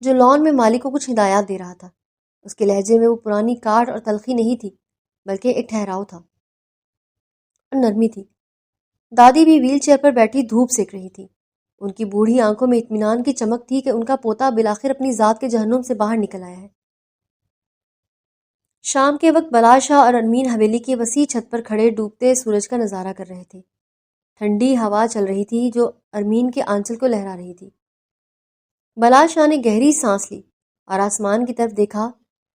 جو لان میں مالک کو کچھ ہدایات دے رہا تھا۔ اس کے لہجے میں وہ پرانی کاٹ اور تلخی نہیں تھی بلکہ ایک ٹھہراؤ تھا اور نرمی تھی۔ دادی بھی ویل چیئر پر بیٹھی دھوپ سیک رہی تھی۔ ان کی بوڑھی آنکھوں میں اطمینان کی چمک تھی کہ ان کا پوتا بالآخر اپنی ذات کے جہنم سے باہر نکل آیا ہے۔ شام کے وقت بلال شاہ اور ارمین حویلی کی وسیع چھت پر کھڑے ڈوبتے سورج کا نظارہ کر رہے تھے۔ ٹھنڈی ہوا چل رہی تھی جو ارمین کے آنچل کو لہرا رہی تھی۔ بلال شاہ نے گہری سانس لی اور آسمان کی طرف دیکھا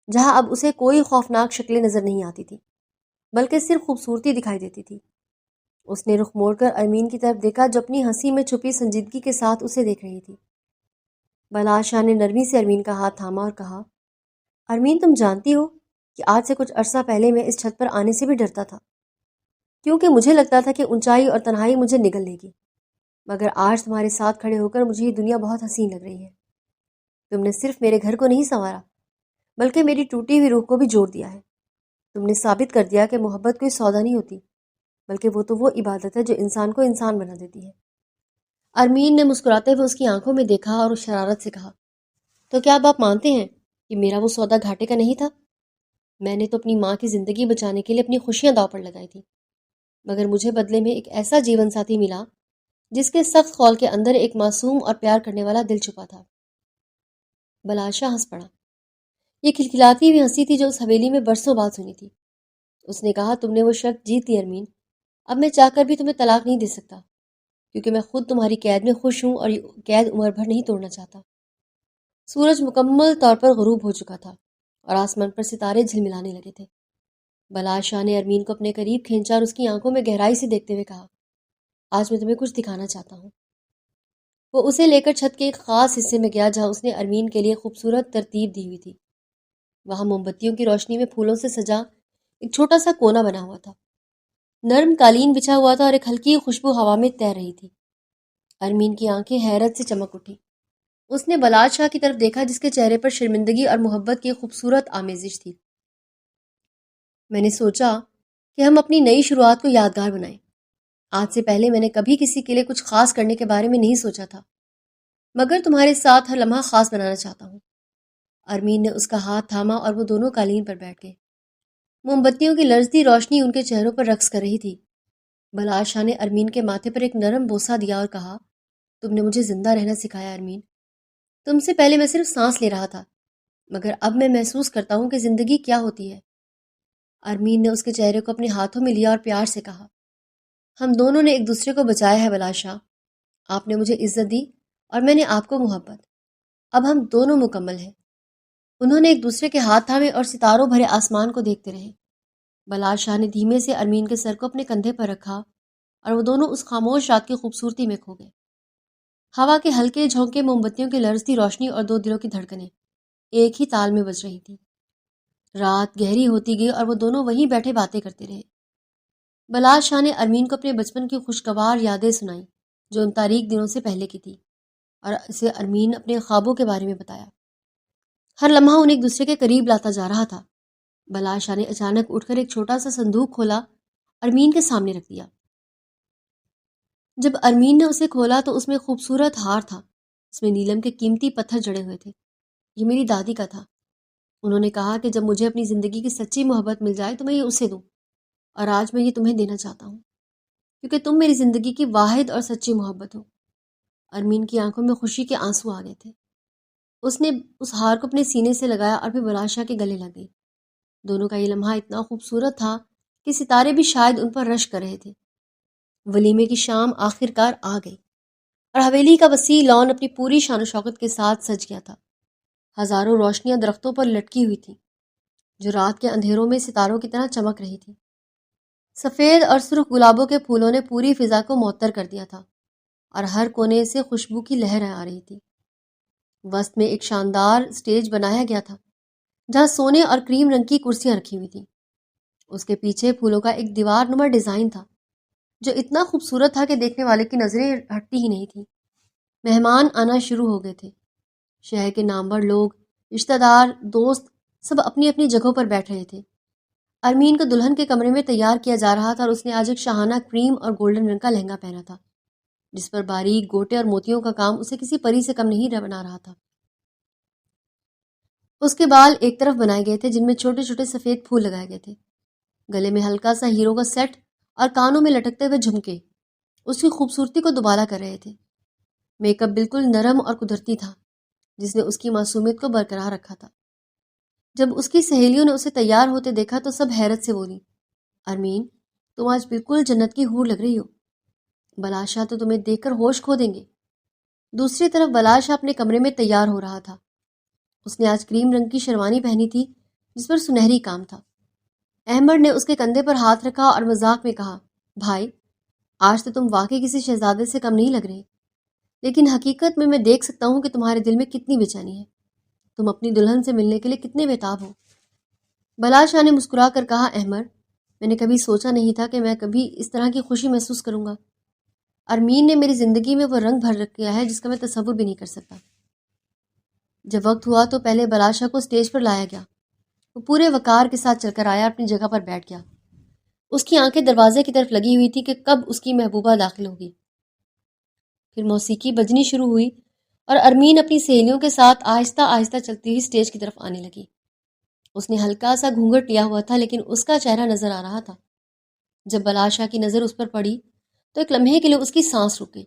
جہاں اب اسے کوئی خوفناک شکلیں نظر نہیں آتی تھی بلکہ صرف خوبصورتی دکھائی دیتی تھی۔ اس نے رخ موڑ کر ارمین کی طرف دیکھا جو اپنی ہنسی میں چھپی سنجیدگی کے ساتھ اسے دیکھ رہی تھی۔ بلال شاہ نے نرمی سے ارمین کا ہاتھ تھاما اور کہا، ارمین تم جانتی ہو کہ آج سے کچھ عرصہ پہلے میں اس چھت پر آنے سے بھی ڈرتا تھا، کیونکہ مجھے لگتا تھا کہ اونچائی اور تنہائی مجھے نگل لے گی، مگر آج تمہارے ساتھ کھڑے ہو کر مجھے یہ دنیا بہت حسین لگ رہی ہے۔ تم نے صرف میرے گھر کو نہیں سنوارا بلکہ میری ٹوٹی ہوئی روح کو بھی جوڑ دیا ہے۔ تم نے ثابت کر دیا کہ محبت کوئی سودا نہیں ہوتی، بلکہ وہ عبادت ہے جو انسان کو انسان بنا دیتی ہے۔ ارمین نے مسکراتے ہوئے اس کی آنکھوں میں دیکھا اور شرارت سے کہا، تو کیا اب آپ مانتے ہیں کہ میرا وہ سودا گھاٹے کا نہیں تھا؟ میں نے تو اپنی ماں کی زندگی بچانے کے لیے اپنی خوشیاں داؤ پر لگائی تھی، مگر مجھے بدلے میں ایک ایسا جیون ساتھی ملا جس کے سخت خول کے اندر ایک معصوم اور پیار کرنے والا دل چھپا تھا۔ بلال شاہ ہنس پڑا۔ یہ کھلکھلاتی ہوئی ہنسی تھی جو اس حویلی میں برسوں بعد سنی تھی۔ اس نے کہا، تم نے وہ شرط جیت لی ارمین، اب میں چاہ کر بھی تمہیں طلاق نہیں دے سکتا، کیونکہ میں خود تمہاری قید میں خوش ہوں اور یہ قید عمر بھر نہیں توڑنا چاہتا۔ سورج مکمل طور پر غروب ہو چکا تھا اور آسمان پر ستارے جھلملانے لگے تھے۔ بلال شاہ نے ارمین کو اپنے قریب کھینچا اور اس کی آنکھوں میں گہرائی سے دیکھتے ہوئے کہا، آج میں تمہیں کچھ دکھانا چاہتا ہوں۔ وہ اسے لے کر چھت کے ایک خاص حصے میں گیا جہاں اس نے ارمین کے لیے خوبصورت ترتیب دی ہوئی تھی۔ وہاں موم بتیوں کی روشنی میں پھولوں سے سجا ایک چھوٹا سا کونا بنا ہوا تھا۔ نرم قالین بچھا ہوا تھا اور ایک ہلکی خوشبو ہوا میں تیر رہی تھی۔ ارمین کی آنکھیں حیرت سے چمک اٹھی۔ اس نے بلال شاہ کی طرف دیکھا جس کے چہرے پر شرمندگی اور محبت کی خوبصورت آمیزش تھی۔ میں نے سوچا کہ ہم اپنی نئی شروعات کو یادگار بنائیں۔ آج سے پہلے میں نے کبھی کسی کے لیے کچھ خاص کرنے کے بارے میں نہیں سوچا تھا، مگر تمہارے ساتھ ہر لمحہ خاص بنانا چاہتا ہوں۔ ارمین نے اس کا ہاتھ تھاما اور وہ دونوں قالین پر بیٹھ گئے۔ موم بتیوں کی لرزتی روشنی ان کے چہروں پر رقص کر رہی تھی۔ بلال شاہ نے ارمین کے ماتھے پر ایک نرم بوسہ دیا اور کہا، تم نے مجھے زندہ رہنا سکھایا ارمین۔ تم سے پہلے میں صرف سانس لے رہا تھا، مگر اب میں محسوس کرتا ہوں کہ زندگی کیا ہوتی ہے۔ ارمین نے اس کے چہرے کو اپنے ہاتھوں میں لیا اور پیار سے کہا، ہم دونوں نے ایک دوسرے کو بچایا ہے بلال شاہ۔ آپ نے مجھے عزت دی اور میں نے آپ کو محبت۔ اب ہم دونوں مکمل ہیں۔ انہوں نے ایک دوسرے کے ہاتھ تھامے اور ستاروں بھرے آسمان کو دیکھتے رہے۔ بلال شاہ نے دھیمے سے ارمین کے سر کو اپنے کندھے پر رکھا اور وہ دونوں اس خاموش رات کی خوبصورتی میں کھو گئے۔ ہوا کے ہلکے جھونکے، موم بتیوں کی لرزتی روشنی اور دو دلوں کی دھڑکنیں ایک ہی تال میں بج رہی تھی۔ رات گہری ہوتی گئی اور وہ دونوں وہیں بیٹھے باتیں کرتے رہے۔ بلال شاہ نے ارمین کو اپنے بچپن کی خوشگوار یادیں سنائیں جو ان تاریک دنوں سے پہلے کی تھی، اور اسے ارمین اپنے خوابوں کے بارے میں بتایا۔ ہر لمحہ انہیں ایک دوسرے کے قریب لاتا جا رہا تھا۔ بلال شاہ نے اچانک اٹھ کر ایک چھوٹا سا صندوق کھولا، ارمین کے سامنے رکھ دیا۔ جب ارمین نے اسے کھولا تو اس میں خوبصورت ہار تھا۔ اس میں نیلم کے قیمتی پتھر جڑے ہوئے تھے۔ یہ میری دادی کا تھا۔ انہوں نے کہا کہ جب مجھے اپنی زندگی کی سچی محبت مل جائے تو میں یہ اسے دوں، اور آج میں یہ تمہیں دینا چاہتا ہوں، کیونکہ تم میری زندگی کی واحد اور سچی محبت ہو۔ ارمین کی آنکھوں میں خوشی کے آنسو آ گئے تھے۔ اس نے اس ہار کو اپنے سینے سے لگایا اور پھر بلال شاہ کے گلے لگ گئی۔ دونوں کا یہ لمحہ اتنا خوبصورت تھا کہ ستارے بھی شاید ان پر رشک کر رہے تھے۔ ولیمے کی شام آخر کار آ گئی اور حویلی کا وسیع لان اپنی پوری شان و شوکت کے ساتھ سج گیا تھا۔ ہزاروں روشنیاں درختوں پر لٹکی ہوئی تھیں جو رات کے اندھیروں میں ستاروں کی طرح چمک رہی تھی۔ سفید اور سرخ گلابوں کے پھولوں نے پوری فضا کو معطر کر دیا تھا اور ہر کونے سے خوشبو کی لہر آ رہی تھی۔ وسط میں ایک شاندار اسٹیج بنایا گیا تھا جہاں سونے اور کریم رنگ کی کرسیاں رکھی ہوئی تھیں۔ اس کے پیچھے پھولوں کا ایک دیوار نما ڈیزائن تھا جو اتنا خوبصورت تھا کہ دیکھنے والے کی نظریں ہٹتی ہی نہیں تھیں۔ مہمان آنا شروع ہو گئے تھے۔ شہر کے نامور لوگ، رشتہ دار، دوست سب اپنی اپنی جگہوں پر بیٹھ رہے تھے۔ ارمین کو دلہن کے کمرے میں تیار کیا جا رہا تھا اور اس نے آج ایک شاہانہ کریم اور گولڈن رنگ کا لہنگا پہنا تھا جس پر باریک گوٹے اور موتیوں کا کام اسے کسی پری سے کم نہیں بنا رہا تھا۔ اس کے بال ایک طرف بنائے گئے تھے جن میں چھوٹے چھوٹے سفید پھول لگائے گئے تھے۔ گلے میں ہلکا سا ہیروں کا سیٹ اور کانوں میں لٹکتے ہوئے جھمکے اس کی خوبصورتی کو دوبالا کر رہے تھے۔ میک اپ بالکل نرم اور قدرتی تھا جس نے اس کی معصومیت کو برقرار رکھا تھا۔ جب اس کی سہیلیوں نے اسے تیار ہوتے دیکھا تو سب حیرت سے بولی، ارمین تم آج بالکل جنت کی حور لگ رہی ہو۔ بلال شاہ تو تمہیں دیکھ کر ہوش کھو دیں گے۔ دوسری طرف بلال شاہ اپنے کمرے میں تیار ہو رہا تھا۔ اس نے آج کریم رنگ کی شیروانی پہنی تھی جس پر سنہری کام تھا۔ احمد نے اس کے کندھے پر ہاتھ رکھا اور مذاق میں کہا، بھائی آج تو تم واقعی کسی شہزادے سے کم نہیں لگ رہے، لیکن حقیقت میں دیکھ سکتا ہوں کہ تمہارے دل میں کتنی بے چینی ہے۔ تم اپنی دلہن سے ملنے کے لیے کتنے بےتاب ہو۔ بلا شاہ نے مسکرا کر کہا، احمد، میں نے کبھی سوچا نہیں تھا کہ میں کبھی اس طرح کی خوشی محسوس کروں گا۔ ارمین نے میری زندگی میں وہ رنگ بھر رکھا ہے جس کا میں تصور بھی نہیں کر سکتا۔ جب وقت ہوا تو پہلے بلا شاہ کو اسٹیج پر لایا گیا۔ وہ پورے وقار کے ساتھ چل کر آیا، اپنی جگہ پر بیٹھ گیا۔ اس کی آنکھیں دروازے کی طرف لگی ہوئی تھی کہ کب اس کی محبوبہ داخل ہوگی۔ پھر موسیقی بجنی شروع ہوئی اور ارمین اپنی سہیلیوں کے ساتھ آہستہ آہستہ چلتی ہوئی اسٹیج کی طرف آنے لگی۔ اس نے ہلکا سا گھونگھٹ لیا ہوا تھا، لیکن اس کا چہرہ نظر آ رہا تھا۔ جب بلا شاہ کی نظر اس پر پڑی تو ایک لمحے کے لیے اس کی سانس رک گئی۔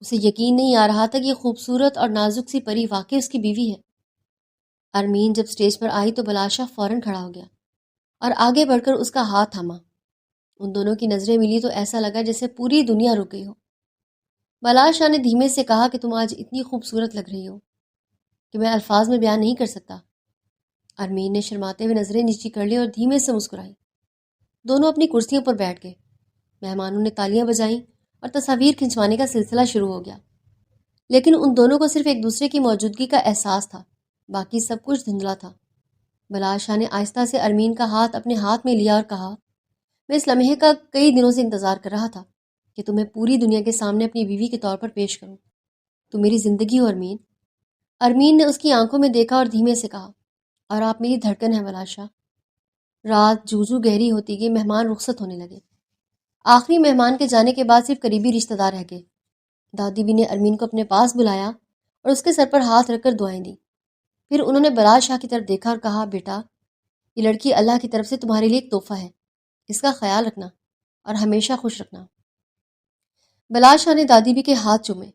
اسے یقین نہیں آ رہا تھا کہ یہ خوبصورت اور نازک سی پری واقعی اس کی بیوی ہے۔ ارمین جب اسٹیج پر آئی تو بلا شاہ فوراً کھڑا ہو گیا اور آگے بڑھ کر اس کا ہاتھ تھاما۔ ان دونوں کی نظریں ملی تو ایسا لگا جیسے پوری دنیا رک گئی ہو۔ بلا شاہ نے دھیمے سے کہا کہ تم آج اتنی خوبصورت لگ رہی ہو کہ میں الفاظ میں بیان نہیں کر سکتا۔ ارمین نے شرماتے ہوئے نظریں نیچی کر لی اور دھیمے سے مسکرائی۔ دونوں اپنی کرسیوں پر بیٹھ گئے۔ مہمانوں نے تالیاں بجائیں اور تصاویر کھنچوانے کا سلسلہ شروع ہو گیا، لیکن ان دونوں کو صرف ایک دوسرے کی موجودگی کا احساس تھا، باقی سب کچھ دھندلا تھا۔ بلا شاہ نے آہستہ سے ارمین کا ہاتھ اپنے ہاتھ میں لیا اور کہا، میں اس لمحے کا کئی دنوں سے انتظار کر رہا تھا کہ تمہیں پوری دنیا کے سامنے اپنی بیوی کے طور پر پیش کروں۔ تم میری زندگی ہو ارمین۔ ارمین نے اس کی آنکھوں میں دیکھا اور دھیمے سے کہا، اور آپ میری دھڑکن ہیں بلا شاہ۔ رات جوں گہری ہوتی گئی، مہمان رخصت ہونے لگے۔ آخری مہمان کے جانے کے بعد صرف قریبی رشتہ دار رہ گئے۔ دادی بھی نے ارمین کو اپنے پاس بلایا اور اس کے سر پر ہاتھ رکھ کر دعائیں دیں۔ پھر انہوں نے بلا شاہ کی طرف دیکھا اور کہا، بیٹا، یہ لڑکی اللہ کی طرف سے تمہارے لیے ایک تحفہ ہے، اس کا خیال رکھنا اور ہمیشہ خوش رکھنا۔ بلا شاہ نے دادی بھی کے ہاتھ چومے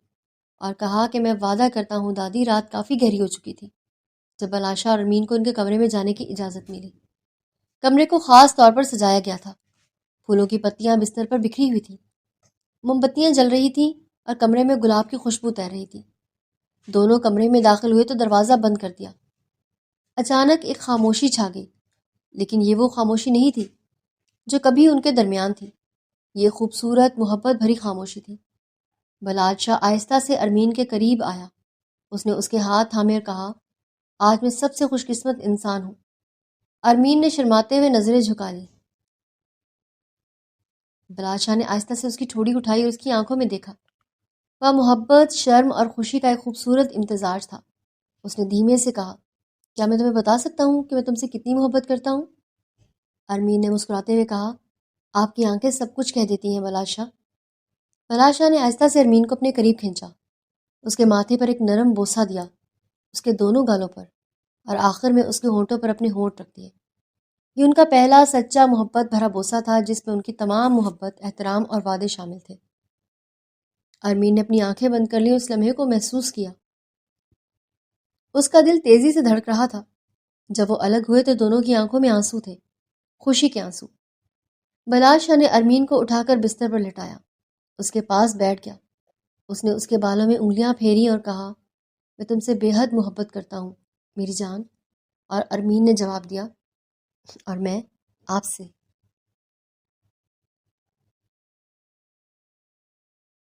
اور کہا کہ میں وعدہ کرتا ہوں دادی، رات کافی گہری ہو چکی تھی جب بلا شاہ اور ارمین کو ان کے کمرے میں جانے کی اجازت ملی۔ کمرے کو خاص طور پر سجایا گیا تھا۔ پھولوں کی پتیاں بستر پر بکھری ہوئی تھیں، موم بتیاں جل رہی تھیں اور کمرے میں گلاب کی خوشبو تیر رہی تھی۔ دونوں کمرے میں داخل ہوئے تو دروازہ بند کر دیا۔ اچانک ایک خاموشی چھا گئی، لیکن یہ وہ خاموشی نہیں تھی جو کبھی ان کے درمیان تھی۔ یہ خوبصورت محبت بھری خاموشی تھی۔ بلا شاہ آہستہ سے ارمین کے قریب آیا۔ اس نے اس کے ہاتھ تھامے اور کہا، آج میں سب سے خوش قسمت انسان ہوں۔ ارمین نے شرماتے ہوئے نظریں جھکا لی۔ بلا شاہ نے آہستہ سے اس کی ٹھوڑی اٹھائی اور اس کی آنکھوں میں دیکھا۔ وہ محبت، شرم اور خوشی کا ایک خوبصورت امتزاج تھا۔ اس نے دھیمے سے کہا، کیا میں تمہیں بتا سکتا ہوں کہ میں تم سے کتنی محبت کرتا ہوں؟ ارمین نے مسکراتے ہوئے کہا، آپ کی آنکھیں سب کچھ کہہ دیتی ہیں بلا شاہ۔ بلا شاہ نے آہستہ سے ارمین کو اپنے قریب کھینچا، اس کے ماتھے پر ایک نرم بوسہ دیا، اس کے دونوں گالوں پر، اور آخر میں اس کے ہونٹوں پر اپنے ہونٹ رکھ دیے۔ یہ ان کا پہلا سچا محبت بھرا بوسہ تھا جس میں ان کی تمام محبت، احترام اور وعدے شامل تھے۔ ارمین نے اپنی آنکھیں بند کر لی اور اس لمحے کو محسوس کیا۔ اس کا دل تیزی سے دھڑک رہا تھا۔ جب وہ الگ ہوئے تو دونوں کی آنکھوں میں آنسو تھے، خوشی کے آنسو۔ بلا شاہ نے ارمین کو اٹھا کر بستر پر لٹایا، اس کے پاس بیٹھ گیا۔ اس نے اس کے بالوں میں انگلیاں پھیری اور کہا، میں تم سے بے حد محبت کرتا ہوں میری جان۔ اور ارمین نے جواب دیا، اور میں آپ سے۔